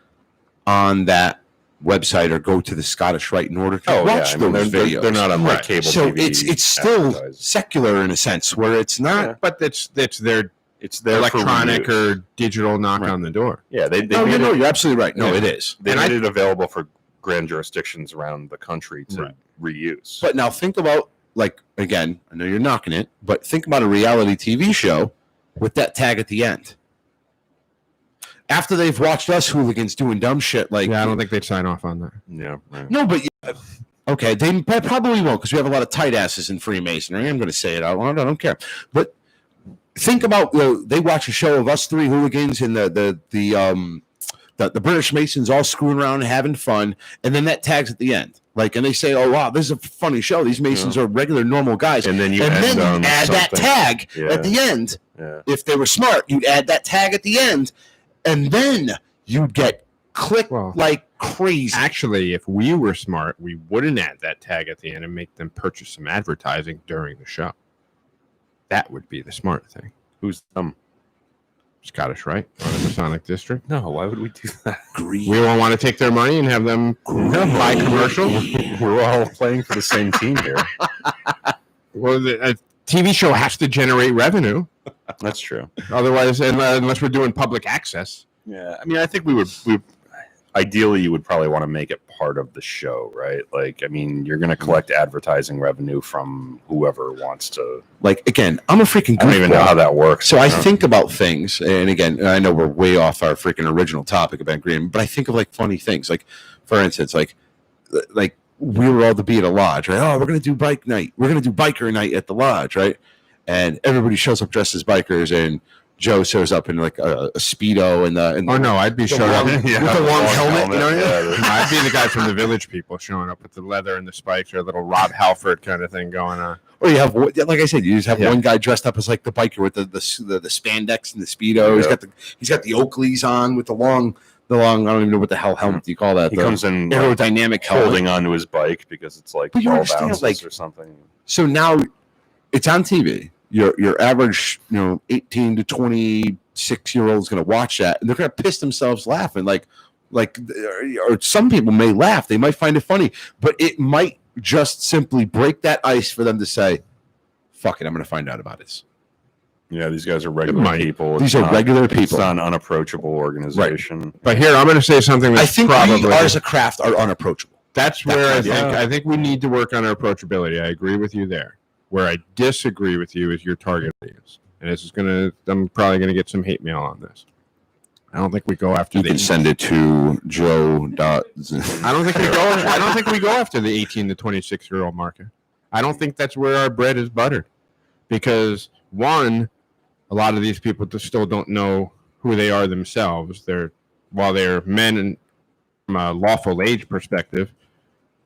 [SPEAKER 3] on that website or go to the Scottish Rite in order to watch
[SPEAKER 1] I mean,
[SPEAKER 3] those
[SPEAKER 1] they're,
[SPEAKER 3] videos.
[SPEAKER 1] they're not on like
[SPEAKER 2] Right.
[SPEAKER 1] cable
[SPEAKER 3] So
[SPEAKER 1] TV.
[SPEAKER 3] it's still
[SPEAKER 1] advertised.
[SPEAKER 3] secular in a sense, where it's not.
[SPEAKER 1] Yeah.
[SPEAKER 2] But it's their
[SPEAKER 1] It's there for
[SPEAKER 2] electronic
[SPEAKER 1] reuse.
[SPEAKER 2] or digital knock
[SPEAKER 3] Right.
[SPEAKER 2] on the door.
[SPEAKER 1] Yeah, they
[SPEAKER 3] No,
[SPEAKER 1] made it,
[SPEAKER 3] you're absolutely right. No,
[SPEAKER 2] Yeah.
[SPEAKER 3] it is.
[SPEAKER 1] they
[SPEAKER 2] and
[SPEAKER 1] made
[SPEAKER 2] I-
[SPEAKER 1] it available for grand jurisdictions around the country to
[SPEAKER 2] Right.
[SPEAKER 1] reuse.
[SPEAKER 3] But now think about, like, again, I know you're knocking it, but think about a reality TV show with that tag at the end. After they've watched us hooligans doing dumb shit, like,
[SPEAKER 2] Yeah, I don't think they'd sign off on that.
[SPEAKER 1] yeah, right.
[SPEAKER 3] no, but okay, they probably won't because we have a lot of tight asses in Freemasonry. I'm going to say it out loud. I don't care. But think about they watch a show of us three hooligans and the British Masons all screwing around and having fun, and then that tags at the end. Like, and they say, "Oh wow, this is a funny show. These Masons are regular, normal guys."
[SPEAKER 1] And then you
[SPEAKER 3] and
[SPEAKER 1] end
[SPEAKER 3] then
[SPEAKER 1] on
[SPEAKER 3] you'd add that
[SPEAKER 1] something-
[SPEAKER 3] tag
[SPEAKER 1] Yeah.
[SPEAKER 3] at the end.
[SPEAKER 1] Yeah.
[SPEAKER 3] If they were smart, you'd add that tag at the end, and then you'd get clicked
[SPEAKER 2] Well,
[SPEAKER 3] like crazy.
[SPEAKER 2] Actually, if we were smart, we wouldn't add that tag at the end and make them purchase some advertising during the show. That would be the smart thing.
[SPEAKER 1] Who's them?
[SPEAKER 2] Scottish, right? Or the Masonic District.
[SPEAKER 1] No, why would we do that?
[SPEAKER 3] Greed.
[SPEAKER 2] We won't want to take their money and have them buy commercial.
[SPEAKER 1] We're all playing for the same team here.
[SPEAKER 2] Well, a TV show has to generate revenue.
[SPEAKER 1] That's true.
[SPEAKER 2] Otherwise, unless we're doing public access.
[SPEAKER 1] Yeah, I mean, I think we ideally you would probably want to make it part of the show, right? Like, I mean, you're going to collect advertising revenue from whoever wants to.
[SPEAKER 3] Like, again, I'm a freaking
[SPEAKER 1] I don't even know
[SPEAKER 3] goofball.
[SPEAKER 1] how that works.
[SPEAKER 3] So I
[SPEAKER 1] you know?
[SPEAKER 3] think about things, and again, I know we're way off our freaking original topic about green, but I think of like funny things. Like, for instance, like we were all to be at a lodge, right? Oh, we're gonna do bike night. We're gonna do biker night at the lodge, right? And everybody shows up dressed as bikers, and Joe shows up in like a Speedo and the.
[SPEAKER 2] Oh no, I'd be showing up
[SPEAKER 3] long-
[SPEAKER 2] with
[SPEAKER 3] with the long helmet, you know what I mean?
[SPEAKER 2] I'd be the guy from the Village People showing up with the leather and the spikes or a little Rob Halford kind of thing going on.
[SPEAKER 3] Or you have, like I said, you just have
[SPEAKER 2] Yeah.
[SPEAKER 3] one guy dressed up as like the biker with the spandex and the Speedo.
[SPEAKER 1] Yeah.
[SPEAKER 3] He's got the Oakleys on with the long. I don't even know what the hell helmet you call that.
[SPEAKER 1] He
[SPEAKER 3] the
[SPEAKER 1] comes in
[SPEAKER 3] aerodynamic helmet.
[SPEAKER 1] holding onto his bike because it's like
[SPEAKER 3] But you
[SPEAKER 1] 12
[SPEAKER 3] understand,
[SPEAKER 1] ounces
[SPEAKER 3] like-
[SPEAKER 1] or something.
[SPEAKER 3] So now it's on TV. Your average, 18 to 26-year-old is going to watch that, and they're going to piss themselves laughing. Like, or some people may laugh. They might find it funny, but it might just simply break that ice for them to say, "Fuck it, I'm going to find out about this."
[SPEAKER 1] Yeah, these guys are regular
[SPEAKER 2] might.
[SPEAKER 1] people.
[SPEAKER 3] These
[SPEAKER 1] It's
[SPEAKER 3] are
[SPEAKER 1] not-
[SPEAKER 3] regular
[SPEAKER 1] It's
[SPEAKER 3] people.
[SPEAKER 1] not an unapproachable organization.
[SPEAKER 2] But here, I'm going to say something
[SPEAKER 3] I
[SPEAKER 2] that's
[SPEAKER 3] think
[SPEAKER 2] probably
[SPEAKER 3] we, as a craft, are unapproachable.
[SPEAKER 2] that's
[SPEAKER 3] that
[SPEAKER 2] where
[SPEAKER 3] kind of-
[SPEAKER 2] I think we need to work on our approachability. I agree with you there. Where I disagree with you is your target audience, and this is I'm probably gonna get some hate mail on this. I don't think we go after
[SPEAKER 3] You can send it to Joe.
[SPEAKER 2] I don't think we go after the 18 to 26-year-old market. I don't think that's where our bread is buttered, because one, a lot of these people just still don't know who they are themselves. While they're men and from a lawful age perspective,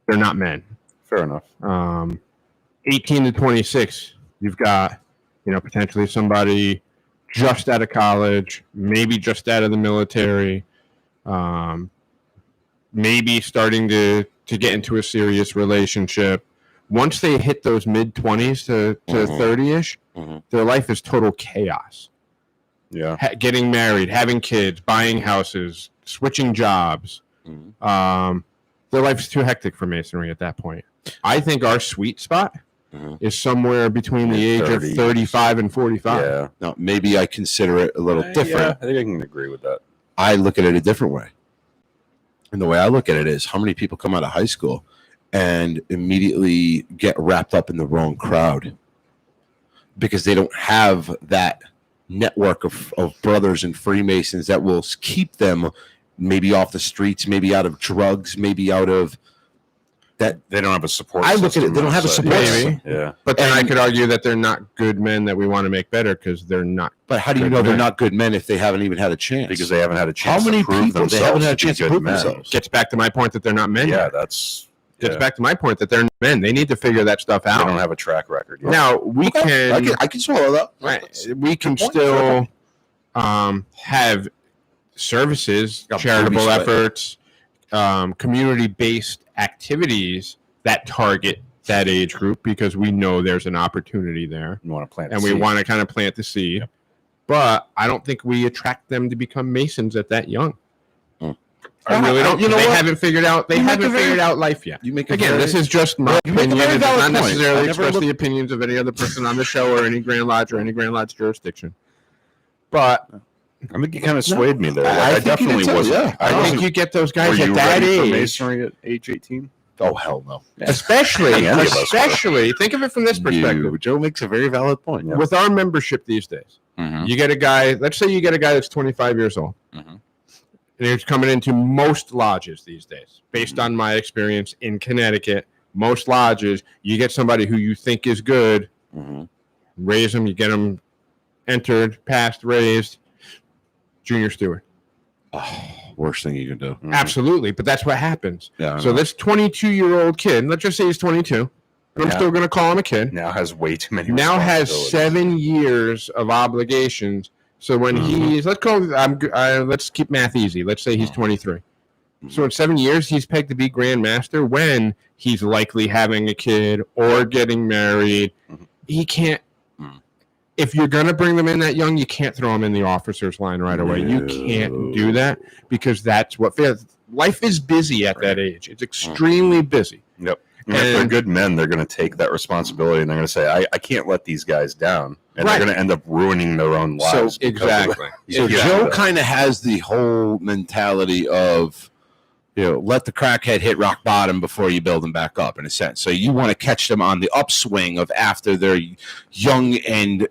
[SPEAKER 2] they're not men.
[SPEAKER 1] Fair enough.
[SPEAKER 2] 18 to 26, you've got, potentially somebody just out of college, maybe just out of the military, maybe starting to get into a serious relationship. Once they hit those mid-20s to 30-ish, their life is total chaos.
[SPEAKER 1] Yeah.
[SPEAKER 2] Getting married, having kids, buying houses, switching jobs. Their life's too hectic for masonry at that point. I think our sweet spot is somewhere between the age of 35 and 45.
[SPEAKER 1] Yeah.
[SPEAKER 3] Now, maybe I consider it a little different.
[SPEAKER 1] Yeah, I think I can agree with that.
[SPEAKER 3] I look at it a different way. And the way I look at it is how many people come out of high school and immediately get wrapped up in the wrong crowd because they don't have that network of brothers and Freemasons that will keep them maybe off the streets, maybe out of drugs, maybe out of that.
[SPEAKER 1] They don't have a support
[SPEAKER 3] I
[SPEAKER 1] system.
[SPEAKER 3] look at it, they don't have a support
[SPEAKER 2] system.
[SPEAKER 1] Yeah.
[SPEAKER 2] But then I could argue that they're not good men that we want to make better because they're not.
[SPEAKER 3] But how do you
[SPEAKER 2] good
[SPEAKER 3] know they're
[SPEAKER 2] men.
[SPEAKER 3] not good men if they haven't even had a chance?
[SPEAKER 1] Because they haven't had a chance
[SPEAKER 3] How many
[SPEAKER 1] to prove
[SPEAKER 3] people
[SPEAKER 1] themselves
[SPEAKER 3] they haven't had a
[SPEAKER 1] to be
[SPEAKER 3] chance to
[SPEAKER 1] good
[SPEAKER 3] prove
[SPEAKER 1] men.
[SPEAKER 3] themselves?
[SPEAKER 2] Gets back to my point that they're not men.
[SPEAKER 1] Yeah,
[SPEAKER 2] yet.
[SPEAKER 1] that's
[SPEAKER 2] Gets back to my point that they're men. They need to figure that stuff
[SPEAKER 1] they
[SPEAKER 2] out.
[SPEAKER 1] don't have a track record yet.
[SPEAKER 2] Now we can.
[SPEAKER 3] I can swallow that.
[SPEAKER 2] Right. We can
[SPEAKER 3] Good point.
[SPEAKER 2] still have services,
[SPEAKER 3] Got
[SPEAKER 2] charitable
[SPEAKER 3] booby sweat.
[SPEAKER 2] efforts, community-based activities that target that age group because we know there's an opportunity there,
[SPEAKER 1] You want to plant
[SPEAKER 2] and
[SPEAKER 1] the
[SPEAKER 2] we
[SPEAKER 1] seed.
[SPEAKER 2] want to kind of plant the seed.
[SPEAKER 1] Yep.
[SPEAKER 2] But I don't think we attract them to become Masons at that young.
[SPEAKER 3] I
[SPEAKER 2] I really don't.
[SPEAKER 3] you know
[SPEAKER 2] they
[SPEAKER 3] what?
[SPEAKER 2] haven't figured out. They
[SPEAKER 3] You make
[SPEAKER 2] haven't
[SPEAKER 3] a very-
[SPEAKER 2] figured out life yet.
[SPEAKER 3] You make a
[SPEAKER 2] Again,
[SPEAKER 3] very-
[SPEAKER 2] this is just my
[SPEAKER 3] You make a
[SPEAKER 2] opinion.
[SPEAKER 3] very
[SPEAKER 2] It does
[SPEAKER 3] valid
[SPEAKER 2] not
[SPEAKER 3] point. I
[SPEAKER 2] necessarily
[SPEAKER 3] never
[SPEAKER 2] express
[SPEAKER 3] looked-
[SPEAKER 2] the opinions of any other person on the show or any Grand Lodge or any Grand Lodge jurisdiction. But
[SPEAKER 1] I think you kind of swayed me there. Like,
[SPEAKER 3] I
[SPEAKER 1] I
[SPEAKER 3] think you
[SPEAKER 1] definitely
[SPEAKER 3] did too,
[SPEAKER 1] wasn't.
[SPEAKER 3] yeah.
[SPEAKER 2] I think
[SPEAKER 1] wasn't-
[SPEAKER 2] you get those
[SPEAKER 1] Were
[SPEAKER 2] guys
[SPEAKER 1] you
[SPEAKER 2] at that
[SPEAKER 1] ready for
[SPEAKER 2] age,
[SPEAKER 1] masonry at age 18?
[SPEAKER 3] Oh hell no!
[SPEAKER 2] especially.
[SPEAKER 1] Any of us were.
[SPEAKER 2] Especially, think of it from this perspective.
[SPEAKER 3] Joe makes a very valid point.
[SPEAKER 1] Yeah.
[SPEAKER 2] With our membership these days, you get a guy. Let's say you get a guy that's 25 years old,
[SPEAKER 3] Mhm.
[SPEAKER 2] and he's coming into most lodges these days. Based on my experience in Connecticut, most lodges, you get somebody who you think is good, raise them, you get them entered, passed, raised, junior steward.
[SPEAKER 3] Oh, worst thing you can do.
[SPEAKER 1] Mhm.
[SPEAKER 2] Absolutely, but that's what happens.
[SPEAKER 3] Yeah.
[SPEAKER 2] So this 22-year-old kid, let's just say he's 22, but I'm
[SPEAKER 1] Yeah.
[SPEAKER 2] still going to call him a kid.
[SPEAKER 1] Now has way too many.
[SPEAKER 2] Now has
[SPEAKER 1] responsibilities.
[SPEAKER 2] 7 years of obligations. So when he's let's keep math easy. Let's say he's 23. So in 7 years, he's pegged to be Grand Master when he's likely having a kid or getting married. He can't. If you're going to bring them in that young, you can't throw them in the officer's line right away. You can't do that because that's what life is busy at that age. It's extremely busy.
[SPEAKER 1] Yep. And if they're
[SPEAKER 2] And-
[SPEAKER 1] good men, they're going to take that responsibility and they're going to say, I can't let these guys down. And
[SPEAKER 2] Right.
[SPEAKER 1] they're going to end up ruining their own
[SPEAKER 3] So-
[SPEAKER 1] lives. because of
[SPEAKER 2] Exactly.
[SPEAKER 3] So
[SPEAKER 1] Yeah.
[SPEAKER 3] Joe kind of has the whole mentality of, let the crackhead hit rock bottom before you build them back up, in a sense. So you want to catch them on the upswing of after they're young and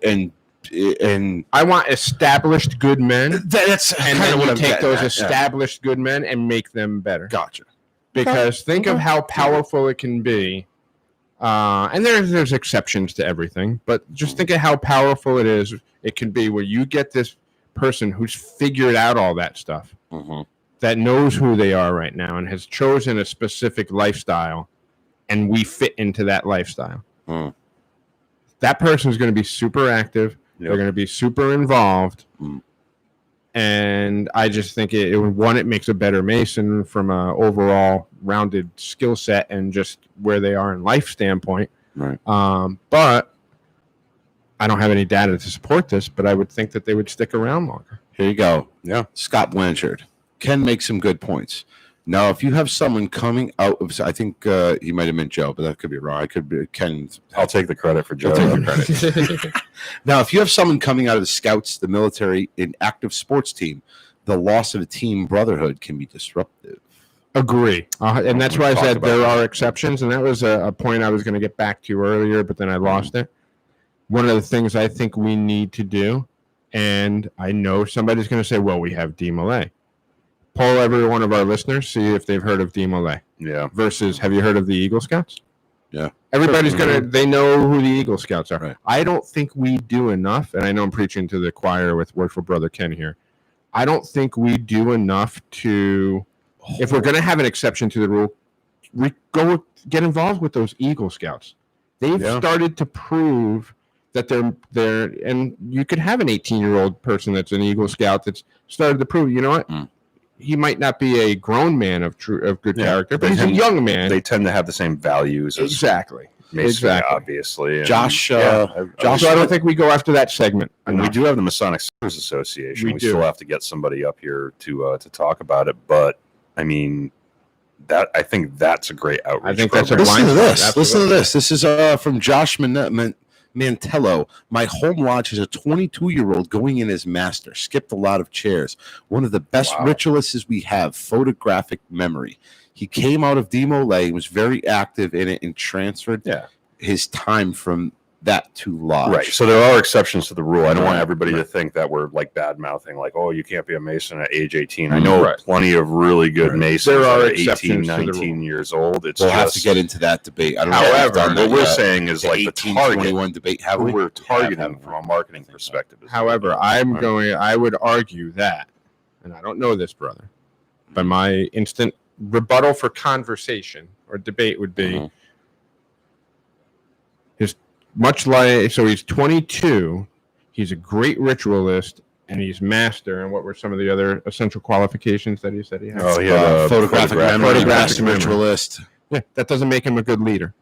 [SPEAKER 2] I want established good men.
[SPEAKER 3] that's
[SPEAKER 2] And
[SPEAKER 3] kind
[SPEAKER 2] then
[SPEAKER 3] of
[SPEAKER 2] we
[SPEAKER 3] what I'm
[SPEAKER 2] take
[SPEAKER 3] getting
[SPEAKER 2] those
[SPEAKER 3] at, yeah.
[SPEAKER 2] established good men and make them better.
[SPEAKER 3] Gotcha.
[SPEAKER 2] Because think of how powerful it can be. And there's exceptions to everything, but just think of how powerful it is. It can be where you get this person who's figured out all that stuff, that knows who they are right now and has chosen a specific lifestyle, and we fit into that lifestyle. That person is going to be super active.
[SPEAKER 1] Yep.
[SPEAKER 2] They're going to be super involved.
[SPEAKER 3] Mm.
[SPEAKER 2] And I just think it makes a better Mason from a overall rounded skill set and just where they are in life standpoint.
[SPEAKER 3] Right.
[SPEAKER 2] But I don't have any data to support this, but I would think that they would stick around longer.
[SPEAKER 3] Here you go.
[SPEAKER 1] Yeah.
[SPEAKER 3] Scott Blanchard. Ken makes some good points. Now, if you have someone coming out of, I think he might have meant Joe, but that could be wrong. I could be Ken.
[SPEAKER 1] I'll take the credit for Joe.
[SPEAKER 3] I'll take the credit. Now, if you have someone coming out of the scouts, the military, an active sports team, the loss of a team brotherhood can be disruptive.
[SPEAKER 2] Agree. And that's
[SPEAKER 1] We
[SPEAKER 2] why I
[SPEAKER 1] talked
[SPEAKER 2] said
[SPEAKER 1] about
[SPEAKER 2] there
[SPEAKER 1] that.
[SPEAKER 2] are exceptions. And that was a point I was going to get back to earlier, but then I lost it. One of the things I think we need to do, and I know somebody's going to say, well, we have D. Malay. Poll every one of our listeners, see if they've heard of D. Malay
[SPEAKER 1] Yeah.
[SPEAKER 2] versus have you heard of the Eagle Scouts?
[SPEAKER 3] Yeah.
[SPEAKER 2] Everybody's
[SPEAKER 1] Mhm.
[SPEAKER 2] they know who the Eagle Scouts are.
[SPEAKER 3] Right.
[SPEAKER 2] I don't think we do enough, and I know I'm preaching to the choir with Worshipful Brother Ken here. I don't think we do enough to, if we're going to have an exception to the rule, go get involved with those Eagle Scouts. They've
[SPEAKER 1] Yeah.
[SPEAKER 2] started to prove that they're, and you could have an 18-year-old person that's an Eagle Scout that's started to prove, you know what? He might not be a grown man of good
[SPEAKER 1] Yeah,
[SPEAKER 2] character, but
[SPEAKER 1] they
[SPEAKER 2] he's a
[SPEAKER 1] tend-
[SPEAKER 2] young man.
[SPEAKER 1] They tend to have the same values as
[SPEAKER 2] Exactly.
[SPEAKER 1] Masonry,
[SPEAKER 2] Exactly.
[SPEAKER 1] obviously. And,
[SPEAKER 3] Josh,
[SPEAKER 1] Josh,
[SPEAKER 2] So I don't think we go after that segment.
[SPEAKER 1] and we
[SPEAKER 2] enough.
[SPEAKER 1] do have the Masonic Sisters Association.
[SPEAKER 2] We
[SPEAKER 1] We
[SPEAKER 2] do.
[SPEAKER 1] still have to get somebody up here to talk about it, but I mean, I think that's a great outreach.
[SPEAKER 2] I think that's a
[SPEAKER 1] program.
[SPEAKER 3] Listen to
[SPEAKER 2] blind
[SPEAKER 3] this.
[SPEAKER 2] spot,
[SPEAKER 3] Listen to
[SPEAKER 2] absolutely.
[SPEAKER 3] this. This is from Josh Mantello. My home lodge has a 22-year-old going in as master. Skipped a lot of chairs. One of the best
[SPEAKER 1] Wow.
[SPEAKER 3] ritualists we have. Photographic memory. He came out of Demolay, was very active in it, and transferred his time from that to lodge.
[SPEAKER 1] Right. So there are exceptions to the rule. I don't want
[SPEAKER 3] Right.
[SPEAKER 1] everybody to think that we're like bad mouthing, like, oh, you can't be a Mason at age 18. I know
[SPEAKER 2] Right.
[SPEAKER 1] plenty of really good
[SPEAKER 2] Right.
[SPEAKER 1] Masons
[SPEAKER 2] There are
[SPEAKER 1] that are
[SPEAKER 2] exceptions
[SPEAKER 1] 18,
[SPEAKER 2] to the
[SPEAKER 1] 19 years old. It's
[SPEAKER 3] We'll
[SPEAKER 1] just,
[SPEAKER 3] have to get into that debate. I don't know if we've
[SPEAKER 2] However,
[SPEAKER 3] done
[SPEAKER 1] what
[SPEAKER 3] that
[SPEAKER 1] we're
[SPEAKER 3] yet.
[SPEAKER 1] saying is
[SPEAKER 3] The
[SPEAKER 1] like the
[SPEAKER 3] 18-21
[SPEAKER 1] target
[SPEAKER 3] debate.
[SPEAKER 1] who
[SPEAKER 3] Have we?
[SPEAKER 1] we're targeting
[SPEAKER 3] haven't.
[SPEAKER 1] from a marketing perspective. is
[SPEAKER 2] However, I would argue that, and I don't know this, brother, but my instant rebuttal for conversation or debate would be
[SPEAKER 3] Mhm.
[SPEAKER 2] much like, so he's 22, he's a great ritualist, and he's master. And what were some of the other essential qualifications that he said he had?
[SPEAKER 1] Oh, he had a
[SPEAKER 3] photographic memory,
[SPEAKER 2] photographic
[SPEAKER 3] master
[SPEAKER 2] memory.
[SPEAKER 3] ritualist.
[SPEAKER 2] Yeah, that doesn't make him a good leader.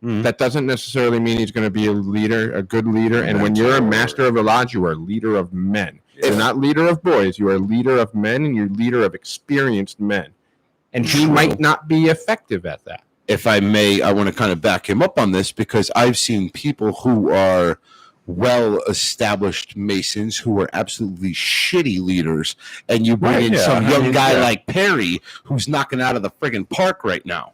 [SPEAKER 1] Mhm.
[SPEAKER 2] That doesn't necessarily mean he's going to be a leader, a good leader. And when you're a master of a lodge, you are a leader of men.
[SPEAKER 1] Yeah.
[SPEAKER 2] You're not leader of boys. You are a leader of men, and you're leader of experienced men. And he
[SPEAKER 3] True.
[SPEAKER 2] might not be effective at that.
[SPEAKER 3] If I may, I want to kind of back him up on this because I've seen people who are well-established Masons who are absolutely shitty leaders, and you bring
[SPEAKER 2] Right,
[SPEAKER 3] in
[SPEAKER 2] yeah.
[SPEAKER 3] some
[SPEAKER 2] I
[SPEAKER 3] young
[SPEAKER 2] mean,
[SPEAKER 3] guy
[SPEAKER 2] yeah.
[SPEAKER 3] like Perry who's knocking out of the friggin' park right now.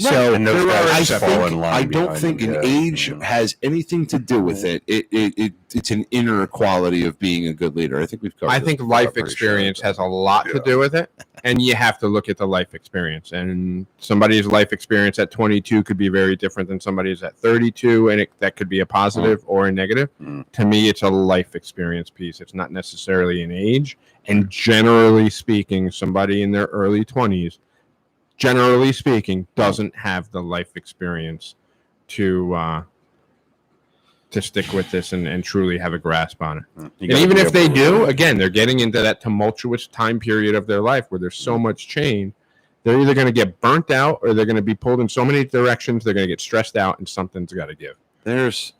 [SPEAKER 2] Right,
[SPEAKER 3] So
[SPEAKER 1] and those
[SPEAKER 3] there
[SPEAKER 1] guys
[SPEAKER 3] are-
[SPEAKER 1] just fall in line
[SPEAKER 3] I don't
[SPEAKER 1] behind
[SPEAKER 3] think
[SPEAKER 1] them,
[SPEAKER 3] an
[SPEAKER 1] yeah.
[SPEAKER 3] age
[SPEAKER 1] Mhm.
[SPEAKER 3] has anything to do with it. It's an inner quality of being a good leader. I think we've covered.
[SPEAKER 2] I
[SPEAKER 3] this
[SPEAKER 2] think
[SPEAKER 3] before, I'm
[SPEAKER 2] life
[SPEAKER 3] pretty
[SPEAKER 2] experience
[SPEAKER 3] sure.
[SPEAKER 2] has a lot to
[SPEAKER 1] Yeah.
[SPEAKER 2] do with it. And you have to look at the life experience. And somebody's life experience at 22 could be very different than somebody's at 32. And that could be a positive or a negative.
[SPEAKER 1] Mm.
[SPEAKER 2] To me, it's a life experience piece. It's not necessarily an age. And generally speaking, somebody in their early 20s, generally speaking, doesn't have the life experience to stick with this and truly have a grasp on it.
[SPEAKER 1] You
[SPEAKER 2] And
[SPEAKER 1] gotta
[SPEAKER 2] even
[SPEAKER 1] be
[SPEAKER 2] if they
[SPEAKER 1] able to-
[SPEAKER 2] do, again, they're getting into that tumultuous time period of their life where there's so much change. They're either going to get burnt out or they're going to be pulled in so many directions. They're going to get stressed out, and something's got to give.
[SPEAKER 3] There's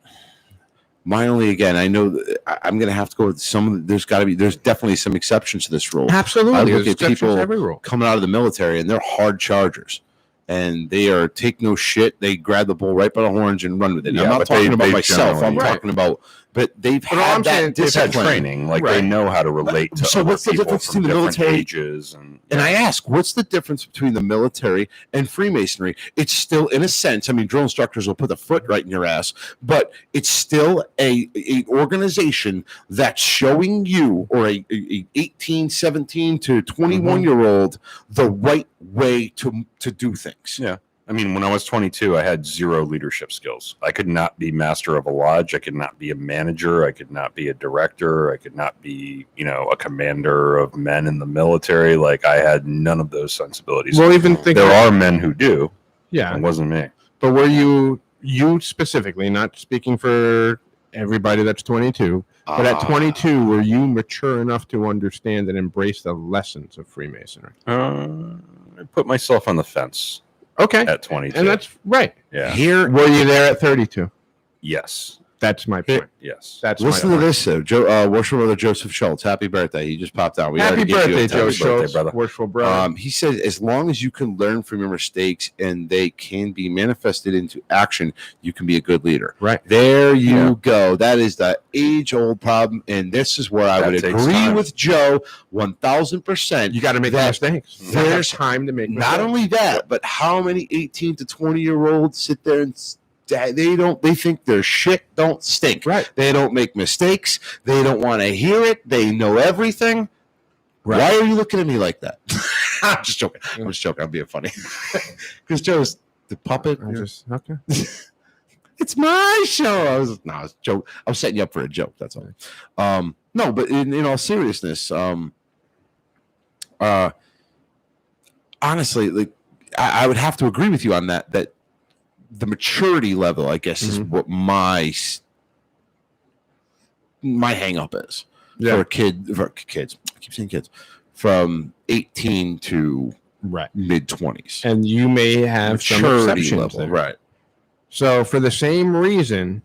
[SPEAKER 3] my only, again, I know that I'm going to have to go with some. There's definitely some exceptions to this rule.
[SPEAKER 2] Absolutely,
[SPEAKER 3] I look
[SPEAKER 2] there's
[SPEAKER 3] at
[SPEAKER 2] exceptions
[SPEAKER 3] people
[SPEAKER 2] to every rule.
[SPEAKER 3] coming out of the military and they're hard chargers. And they are take no shit. They grab the bull right by the horns and run with it.
[SPEAKER 1] Yeah,
[SPEAKER 3] I'm not
[SPEAKER 1] but
[SPEAKER 3] talking
[SPEAKER 1] they-
[SPEAKER 3] about
[SPEAKER 1] they
[SPEAKER 3] myself. I'm
[SPEAKER 1] generally-
[SPEAKER 3] talking about, but they've
[SPEAKER 2] But all
[SPEAKER 3] had
[SPEAKER 2] I'm
[SPEAKER 3] that
[SPEAKER 2] saying, they've had
[SPEAKER 1] They've had
[SPEAKER 3] discipline.
[SPEAKER 1] training, like
[SPEAKER 2] Right.
[SPEAKER 1] they know how to relate to
[SPEAKER 3] So
[SPEAKER 1] other
[SPEAKER 3] what's the
[SPEAKER 1] people
[SPEAKER 3] difference
[SPEAKER 1] from
[SPEAKER 3] between the
[SPEAKER 1] different
[SPEAKER 3] military-
[SPEAKER 1] ages
[SPEAKER 3] And I ask, what's the difference between the military and Freemasonry? It's still, in a sense, I mean, drill instructors will put the foot right in your ass, but it's still a organization that's showing you, or a 18, 17 to 21-year-old, the right way to do things.
[SPEAKER 1] Yeah. I mean, when I was 22, I had zero leadership skills. I could not be master of a lodge. I could not be a manager. I could not be a director. I could not be, a commander of men in the military. Like, I had none of those sensibilities.
[SPEAKER 2] Well, even think
[SPEAKER 1] There are men who do.
[SPEAKER 2] yeah,
[SPEAKER 1] It wasn't me.
[SPEAKER 2] but were you specifically, not speaking for everybody that's 22, but at 22, were you mature enough to understand and embrace the lessons of Freemasonry?
[SPEAKER 1] I put myself on the fence
[SPEAKER 2] Okay,
[SPEAKER 1] at 22.
[SPEAKER 2] and that's right.
[SPEAKER 1] yeah.
[SPEAKER 3] Here,
[SPEAKER 2] Were you there at 32?
[SPEAKER 1] Yes.
[SPEAKER 2] That's my point.
[SPEAKER 1] Yes.
[SPEAKER 2] That's
[SPEAKER 3] listen
[SPEAKER 2] my
[SPEAKER 3] to
[SPEAKER 2] point.
[SPEAKER 3] this, Worshipful Brother Joseph Schultz. Happy birthday. He just popped out. We
[SPEAKER 2] Happy
[SPEAKER 3] already gave you a
[SPEAKER 2] birthday,
[SPEAKER 3] text.
[SPEAKER 2] Joe
[SPEAKER 1] Happy birthday,
[SPEAKER 2] Schultz,
[SPEAKER 1] brother.
[SPEAKER 2] worshipful brother.
[SPEAKER 3] He said, as long as you can learn from your mistakes and they can be manifested into action, you can be a good leader.
[SPEAKER 2] Right.
[SPEAKER 3] There you
[SPEAKER 1] Yeah.
[SPEAKER 3] go. That is the age-old problem, and this is where I
[SPEAKER 1] That
[SPEAKER 3] would
[SPEAKER 1] takes
[SPEAKER 3] agree
[SPEAKER 1] time.
[SPEAKER 3] with Joe 1,000%.
[SPEAKER 2] You got to make
[SPEAKER 3] that-
[SPEAKER 2] mistakes.
[SPEAKER 3] there's
[SPEAKER 2] There's time to make
[SPEAKER 3] Not
[SPEAKER 2] mistakes.
[SPEAKER 3] only that, but how many 18 to 20-year-olds sit there and they think their shit don't stink.
[SPEAKER 2] Right.
[SPEAKER 3] They don't make mistakes. They don't want to hear it. They know everything.
[SPEAKER 2] Right.
[SPEAKER 3] Why are you looking at me like that? I'm just joking. I'm just joking. I'm being funny. Because Joe's the puppet.
[SPEAKER 2] I just okay.
[SPEAKER 3] It's my show. I was joke. I was setting you up for a joke. That's all. No, but in all seriousness, honestly, like I would have to agree with you on that. That the maturity level, I guess, is what my hang up is for kids. I keep saying kids from 18 to mid 20s,
[SPEAKER 2] and you may have some
[SPEAKER 3] maturity
[SPEAKER 2] exceptions
[SPEAKER 3] level,
[SPEAKER 2] there.
[SPEAKER 3] right?
[SPEAKER 2] So for the same reason,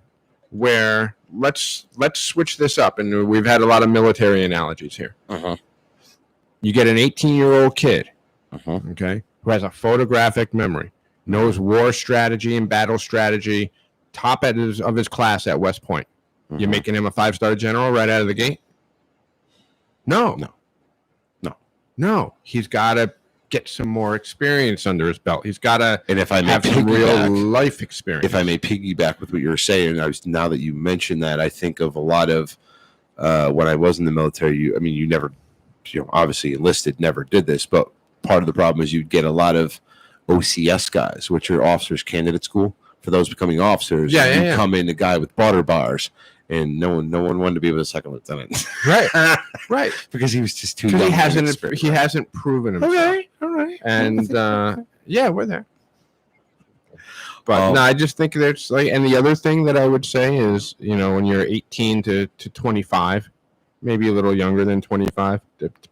[SPEAKER 2] where let's switch this up, and we've had a lot of military analogies here. You get an 18-year-old kid, okay, who has a photographic memory, knows war strategy and battle strategy, top of his class at West Point. You're making him a 5-star general right out of the gate? No. He's got to get some more experience under his belt. He's got to have some real life experience.
[SPEAKER 3] If I may piggyback with what you were saying, now that you mentioned that, I think of a lot of when I was in the military. You never, obviously enlisted, never did this, but part of the problem is you'd get a lot of OCS guys, which are officers candidate school. For those becoming officers, come in a guy with butter bars, and no one wanted to be with a second lieutenant,
[SPEAKER 2] right,
[SPEAKER 3] because he was just too young.
[SPEAKER 2] He hasn't proven himself.
[SPEAKER 3] All right,
[SPEAKER 2] and we're there. But no, I just think there's and the other thing that I would say is, when you're 18 to 25, maybe a little younger than 25,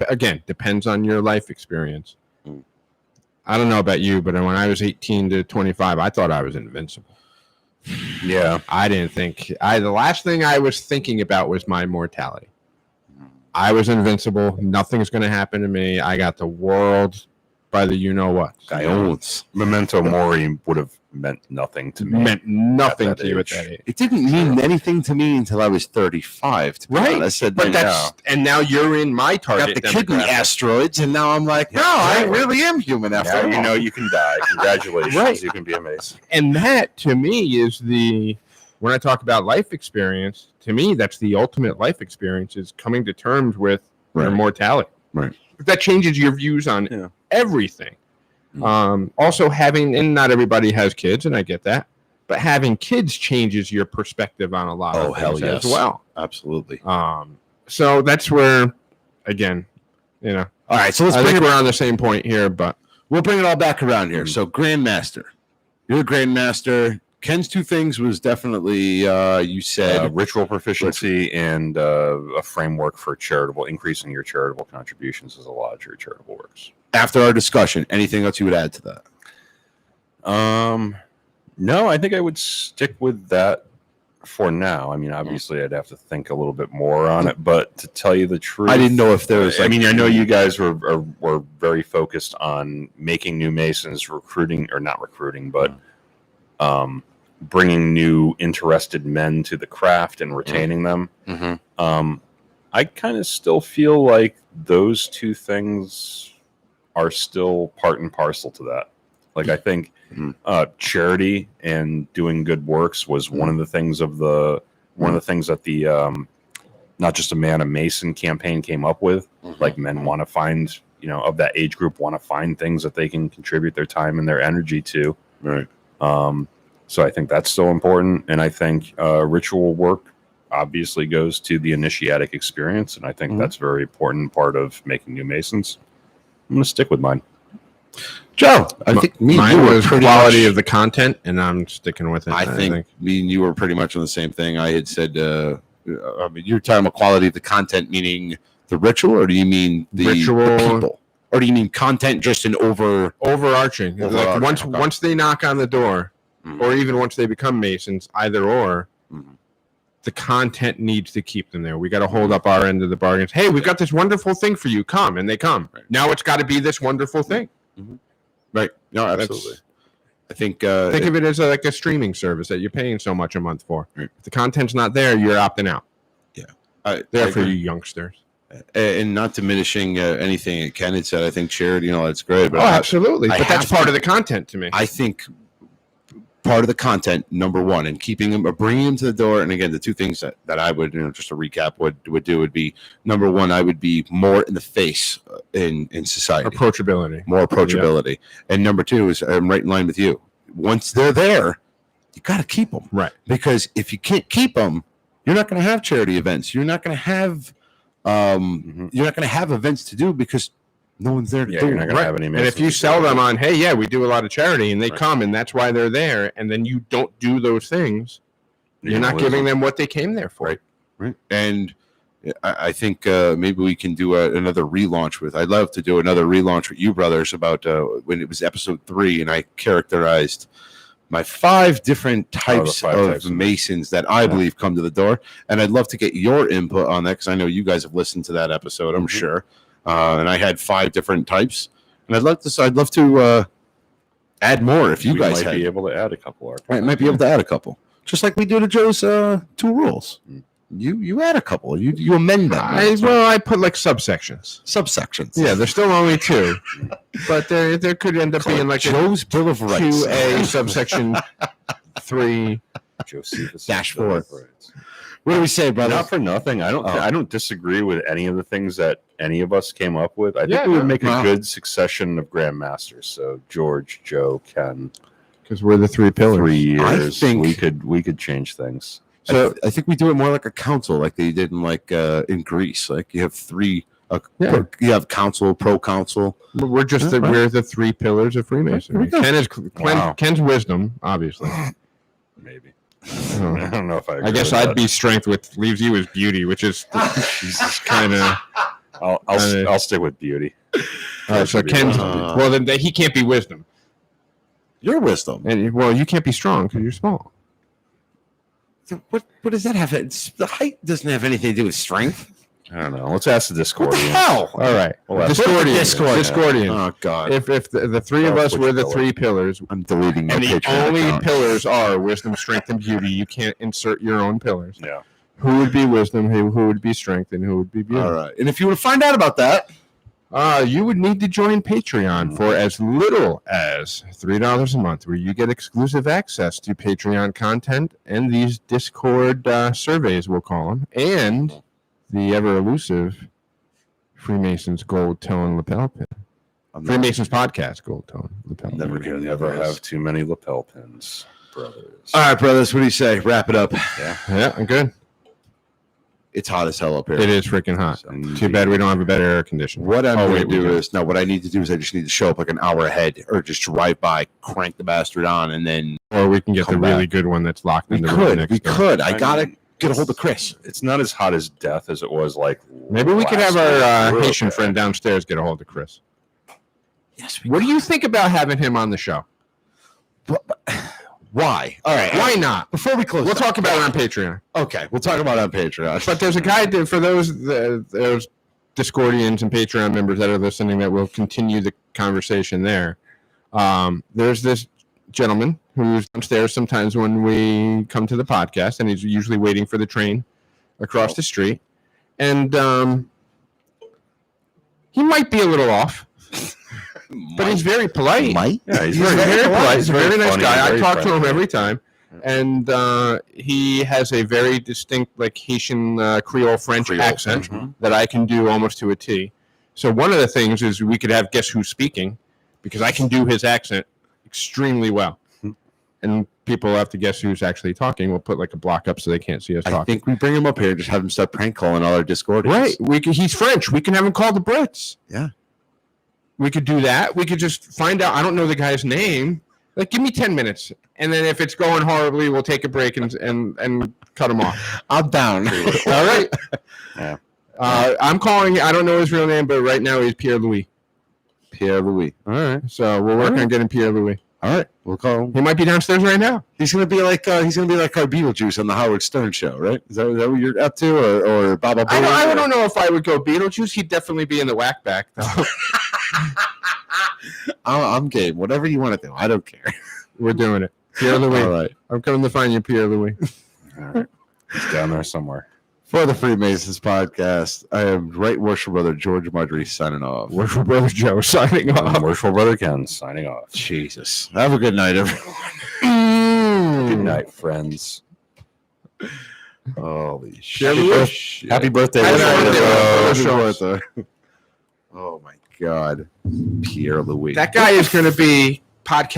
[SPEAKER 2] again, depends on your life experience. I don't know about you, but when I was 18 to 25, I thought I was invincible.
[SPEAKER 1] Yeah.
[SPEAKER 2] I didn't think the last thing I was thinking about was my mortality. I was invincible. Nothing's going to happen to me. I got the world by the what.
[SPEAKER 3] Guy owns.
[SPEAKER 1] Memento Mori would have meant nothing to me.
[SPEAKER 2] Meant nothing to you at that age.
[SPEAKER 3] It didn't mean anything to me until I was 35. I said,
[SPEAKER 2] but and now you're in my target.
[SPEAKER 3] Got the kidney asteroids, and now I'm like, no, I really am human after all.
[SPEAKER 1] You can die. Congratulations, you can be amazing.
[SPEAKER 2] And that, to me, is when I talk about life experience, to me, that's the ultimate life experience, is coming to terms with your mortality.
[SPEAKER 3] Right.
[SPEAKER 2] That changes your views on everything. Also having, and not everybody has kids, and I get that, but having kids changes your perspective on a lot of things as well.
[SPEAKER 3] Absolutely.
[SPEAKER 2] So that's where, again, all right. So I think we're on the same point here, but
[SPEAKER 3] we'll bring it all back around here. So Grandmaster, you're a Grandmaster. Ken's two things was definitely, you said,
[SPEAKER 1] ritual proficiency and a framework for increasing your charitable contributions as a lot of your charitable works.
[SPEAKER 3] After our discussion, anything else you would add to that?
[SPEAKER 1] No, I think I would stick with that for now. Obviously, I'd have to think a little bit more on it, but to tell you the truth,
[SPEAKER 3] I didn't know if there was.
[SPEAKER 1] I know you guys were very focused on making new Masons, bringing new interested men to the craft and retaining them. I kind of still feel like those two things are still part and parcel to that. I think charity and doing good works was one of the things that the Not Just a Man, a Mason campaign came up with. Men want to find, of that age group, want to find things that they can contribute their time and their energy to.
[SPEAKER 3] Right.
[SPEAKER 1] So I think that's still important. And I think ritual work obviously goes to the initiatic experience. And I think that's a very important part of making new Masons. I'm going to stick with mine.
[SPEAKER 3] Joe, I think
[SPEAKER 2] mine was quality of the content, and I'm sticking with it.
[SPEAKER 3] I think me and you were pretty much on the same thing. I had said, you're talking about quality of the content, meaning the ritual, or do you mean the people? Or do you mean content just an
[SPEAKER 2] overarching? Once they knock on the door, or even once they become Masons, either or, the content needs to keep them there. We got to hold up our end of the bargain. Hey, we've got this wonderful thing for you. Come, and they come. Right. Now it's got to be this wonderful thing.
[SPEAKER 3] Right. No, absolutely. I think
[SPEAKER 2] of it as like a streaming service that you're paying so much a month for. Right. If the content's not there, you're opting out.
[SPEAKER 3] Yeah.
[SPEAKER 2] There for you youngsters.
[SPEAKER 3] And not diminishing anything Ken had said. I think charity, that's great. But
[SPEAKER 2] absolutely. But that's part of the content to me.
[SPEAKER 3] I think part of the content, number one, and keeping them or bringing them to the door. And again, the two things that I would, just to recap, would do would be, number one, I would be more in the face in society.
[SPEAKER 2] More approachability.
[SPEAKER 3] And number two is, I'm right in line with you. once they're there, you got to keep them.
[SPEAKER 2] Right.
[SPEAKER 3] Because if you can't keep them, you're not going to have charity events. You're not going to have you're not going to have events to do because no one's there to
[SPEAKER 1] Yeah,
[SPEAKER 3] do
[SPEAKER 1] you're
[SPEAKER 3] it.
[SPEAKER 1] not going to have any.
[SPEAKER 2] And if you
[SPEAKER 1] Masons
[SPEAKER 2] sell
[SPEAKER 1] there.
[SPEAKER 2] them on, hey, yeah, we do a lot of charity, and they
[SPEAKER 1] Right.
[SPEAKER 2] come, and that's why they're there, and then you don't do those things, you're not giving them what they came there for.
[SPEAKER 1] Right.
[SPEAKER 3] Right. And I think maybe we can do another relaunch with. I'd love to do another relaunch with you brothers about when it was episode 3, and I characterized my 5 different types
[SPEAKER 1] five
[SPEAKER 3] of
[SPEAKER 1] types of
[SPEAKER 3] Masons that I believe come to the door, and I'd love to get your input on that because I know you guys have listened to that episode. I'm sure, and I had 5 different types, and I'd love to add more if you
[SPEAKER 1] we
[SPEAKER 3] guys
[SPEAKER 1] might
[SPEAKER 3] had.
[SPEAKER 1] be able to add a couple.
[SPEAKER 3] I might be able to add a couple, just like we do to Joe's 2 rules.
[SPEAKER 1] Mm.
[SPEAKER 3] You add a couple. You amend them.
[SPEAKER 2] I put like subsections.
[SPEAKER 3] Subsections.
[SPEAKER 2] Yeah, there's still only 2, but there could end up being like
[SPEAKER 3] Joe's Bill of Rights.
[SPEAKER 2] 2A subsection 3.
[SPEAKER 1] Josephus
[SPEAKER 3] -4. What do we say, brother?
[SPEAKER 1] Not for nothing. I don't.
[SPEAKER 3] Oh.
[SPEAKER 1] I don't disagree with any of the things that any of us came up with. I think
[SPEAKER 2] Yeah,
[SPEAKER 1] we would
[SPEAKER 2] no,
[SPEAKER 1] make a
[SPEAKER 3] no.
[SPEAKER 1] good succession of grandmasters. So George, Joe, Ken,
[SPEAKER 2] Because we're the 3 pillars.
[SPEAKER 1] 3 years.
[SPEAKER 3] I think-
[SPEAKER 1] we could change things.
[SPEAKER 3] So I think we do it more like a council, like they did in Greece. Like you have 3.
[SPEAKER 2] Yeah.
[SPEAKER 3] You have council, pro council.
[SPEAKER 2] We're just
[SPEAKER 3] Yeah, right.
[SPEAKER 2] we're the 3 pillars of Freemasonry.
[SPEAKER 3] There we go.
[SPEAKER 2] Ken's wisdom, obviously.
[SPEAKER 1] Maybe.
[SPEAKER 2] Oh.
[SPEAKER 1] I don't know if I. Agree
[SPEAKER 2] I guess
[SPEAKER 1] with
[SPEAKER 2] I'd
[SPEAKER 1] that.
[SPEAKER 2] be strength, which leaves you as beauty, which is kind of.
[SPEAKER 1] I'll stick with beauty.
[SPEAKER 2] All right, so
[SPEAKER 1] Should be
[SPEAKER 2] Ken's
[SPEAKER 3] wisdom.
[SPEAKER 2] well, then he can't be wisdom,
[SPEAKER 3] Your wisdom.
[SPEAKER 2] and well, you can't be strong because you're small.
[SPEAKER 3] What does that have? The height doesn't have anything to do with strength.
[SPEAKER 1] I don't know. Let's ask the
[SPEAKER 3] What the
[SPEAKER 1] Discordian.
[SPEAKER 3] hell?
[SPEAKER 2] All right,
[SPEAKER 1] Well, that's-
[SPEAKER 2] Discordian.
[SPEAKER 3] Discord.
[SPEAKER 2] Discordian.
[SPEAKER 3] Oh God!
[SPEAKER 2] If the 3 of
[SPEAKER 1] Oh,
[SPEAKER 2] us
[SPEAKER 1] which
[SPEAKER 2] were the
[SPEAKER 1] pillar?
[SPEAKER 2] 3 pillars,
[SPEAKER 3] I'm deleting my
[SPEAKER 2] and the
[SPEAKER 3] Patreon
[SPEAKER 2] only
[SPEAKER 3] account.
[SPEAKER 2] pillars are wisdom, strength, and beauty, you can't insert your own pillars.
[SPEAKER 1] Yeah.
[SPEAKER 2] Who would be wisdom? Who would be strength? And who would be beauty?
[SPEAKER 3] All right. And if you want to find out about that,
[SPEAKER 2] You would need to join Patreon for as little as $3 a month, where you get exclusive access to Patreon content and these Discord surveys, we'll call them, and the ever elusive Freemasons Gold Tone lapel pin. Freemasons Podcast Gold Tone lapel pin.
[SPEAKER 3] Never
[SPEAKER 1] You
[SPEAKER 3] hear
[SPEAKER 1] can
[SPEAKER 3] the
[SPEAKER 1] never
[SPEAKER 3] others.
[SPEAKER 1] have too many lapel pins, brothers.
[SPEAKER 3] all right, brothers. What do you say? Wrap it up.
[SPEAKER 2] Yeah, I'm good.
[SPEAKER 3] It's hot as hell up here.
[SPEAKER 2] It is freaking hot. Too bad we don't have a better air conditioner.
[SPEAKER 3] What I'm
[SPEAKER 2] Oh,
[SPEAKER 3] going
[SPEAKER 2] wait,
[SPEAKER 3] to
[SPEAKER 2] we
[SPEAKER 3] do
[SPEAKER 2] do.
[SPEAKER 3] is what I need to do is I just need to show up like an hour ahead, or just drive by, crank the bastard on, and then
[SPEAKER 2] Or we can get
[SPEAKER 3] Come
[SPEAKER 2] the really
[SPEAKER 3] back.
[SPEAKER 2] good one that's locked
[SPEAKER 3] we
[SPEAKER 2] in the room
[SPEAKER 3] could.
[SPEAKER 2] next
[SPEAKER 3] We
[SPEAKER 2] door.
[SPEAKER 3] could. I
[SPEAKER 1] I
[SPEAKER 3] gotta
[SPEAKER 1] mean,
[SPEAKER 3] get a hold of Chris.
[SPEAKER 1] It's not as hot as death as it was like.
[SPEAKER 2] Maybe we could have
[SPEAKER 1] last
[SPEAKER 2] our
[SPEAKER 1] week. We're
[SPEAKER 2] Haitian
[SPEAKER 1] okay.
[SPEAKER 2] friend downstairs get a hold of Chris.
[SPEAKER 3] Yes.
[SPEAKER 2] What do you think about having him on the show?
[SPEAKER 3] Why? All right.
[SPEAKER 2] Why not?
[SPEAKER 3] Before we close,
[SPEAKER 2] We'll talk about it on Patreon.
[SPEAKER 3] Okay, we'll talk about it on Patreon.
[SPEAKER 2] But there's a guy that, for those Discordians and Patreon members that are listening, that will continue the conversation there. There's this gentleman who's downstairs sometimes when we come to the podcast, and he's usually waiting for the train across the street. And he might be a little off, but he's very polite.
[SPEAKER 3] Mike.
[SPEAKER 1] Yeah,
[SPEAKER 2] He's very polite. He's a very nice
[SPEAKER 1] funny,
[SPEAKER 2] guy. I
[SPEAKER 1] very
[SPEAKER 2] talk to him
[SPEAKER 1] friendly.
[SPEAKER 2] every time. And he has a very distinct, like, Haitian Creole French
[SPEAKER 3] Creole.
[SPEAKER 2] accent
[SPEAKER 1] Mhm.
[SPEAKER 2] that I can do almost to a T. So one of the things is we could have Guess Who's Speaking, because I can do his accent extremely well. And people have to guess who's actually talking. We'll put like a block up so they can't see us
[SPEAKER 3] I
[SPEAKER 2] talking.
[SPEAKER 3] think we bring him up here, just have him start prank calling all our Discordians.
[SPEAKER 2] Right. He's French. We can have him call the Brits.
[SPEAKER 3] Yeah.
[SPEAKER 2] We could do that. We could just find out. I don't know the guy's name. Like, give me 10 minutes. And then if it's going horribly, we'll take a break and cut him off.
[SPEAKER 3] I'm down.
[SPEAKER 2] All right.
[SPEAKER 1] Yeah.
[SPEAKER 2] I'm calling. I don't know his real name, but right now he's Pierre Louis.
[SPEAKER 3] Pierre Louis. All right.
[SPEAKER 2] So we're working on getting Pierre Louis.
[SPEAKER 3] All right. We'll call him.
[SPEAKER 2] He might be downstairs right now.
[SPEAKER 3] He's gonna be like our Beetlejuice on the Howard Stern show, right? Is that what you're up to, or Baba?
[SPEAKER 2] I don't know if I would go Beetlejuice. He'd definitely be in the whack back, though.
[SPEAKER 3] I'm game. Whatever you want to do, I don't care.
[SPEAKER 2] We're doing it. Pierre Louis.
[SPEAKER 3] All right.
[SPEAKER 2] I'm coming to find you, Pierre Louis.
[SPEAKER 1] All right. He's down there somewhere.
[SPEAKER 3] For the Freemasons podcast, I am Right Worship Brother George Marjorie signing off.
[SPEAKER 2] Worship Brother Joe signing off.
[SPEAKER 1] Worshipful Brother Ken signing off.
[SPEAKER 3] Jesus. Have a good night, everyone.
[SPEAKER 1] Good night, friends.
[SPEAKER 3] Holy
[SPEAKER 2] Pierre
[SPEAKER 3] shit.
[SPEAKER 2] Louis.
[SPEAKER 1] Happy birthday.
[SPEAKER 2] Happy
[SPEAKER 1] Worshipful
[SPEAKER 2] birthday,
[SPEAKER 1] Brother.
[SPEAKER 2] Brother.
[SPEAKER 3] Oh my God. Pierre Louis.
[SPEAKER 2] That guy is going to be podcast.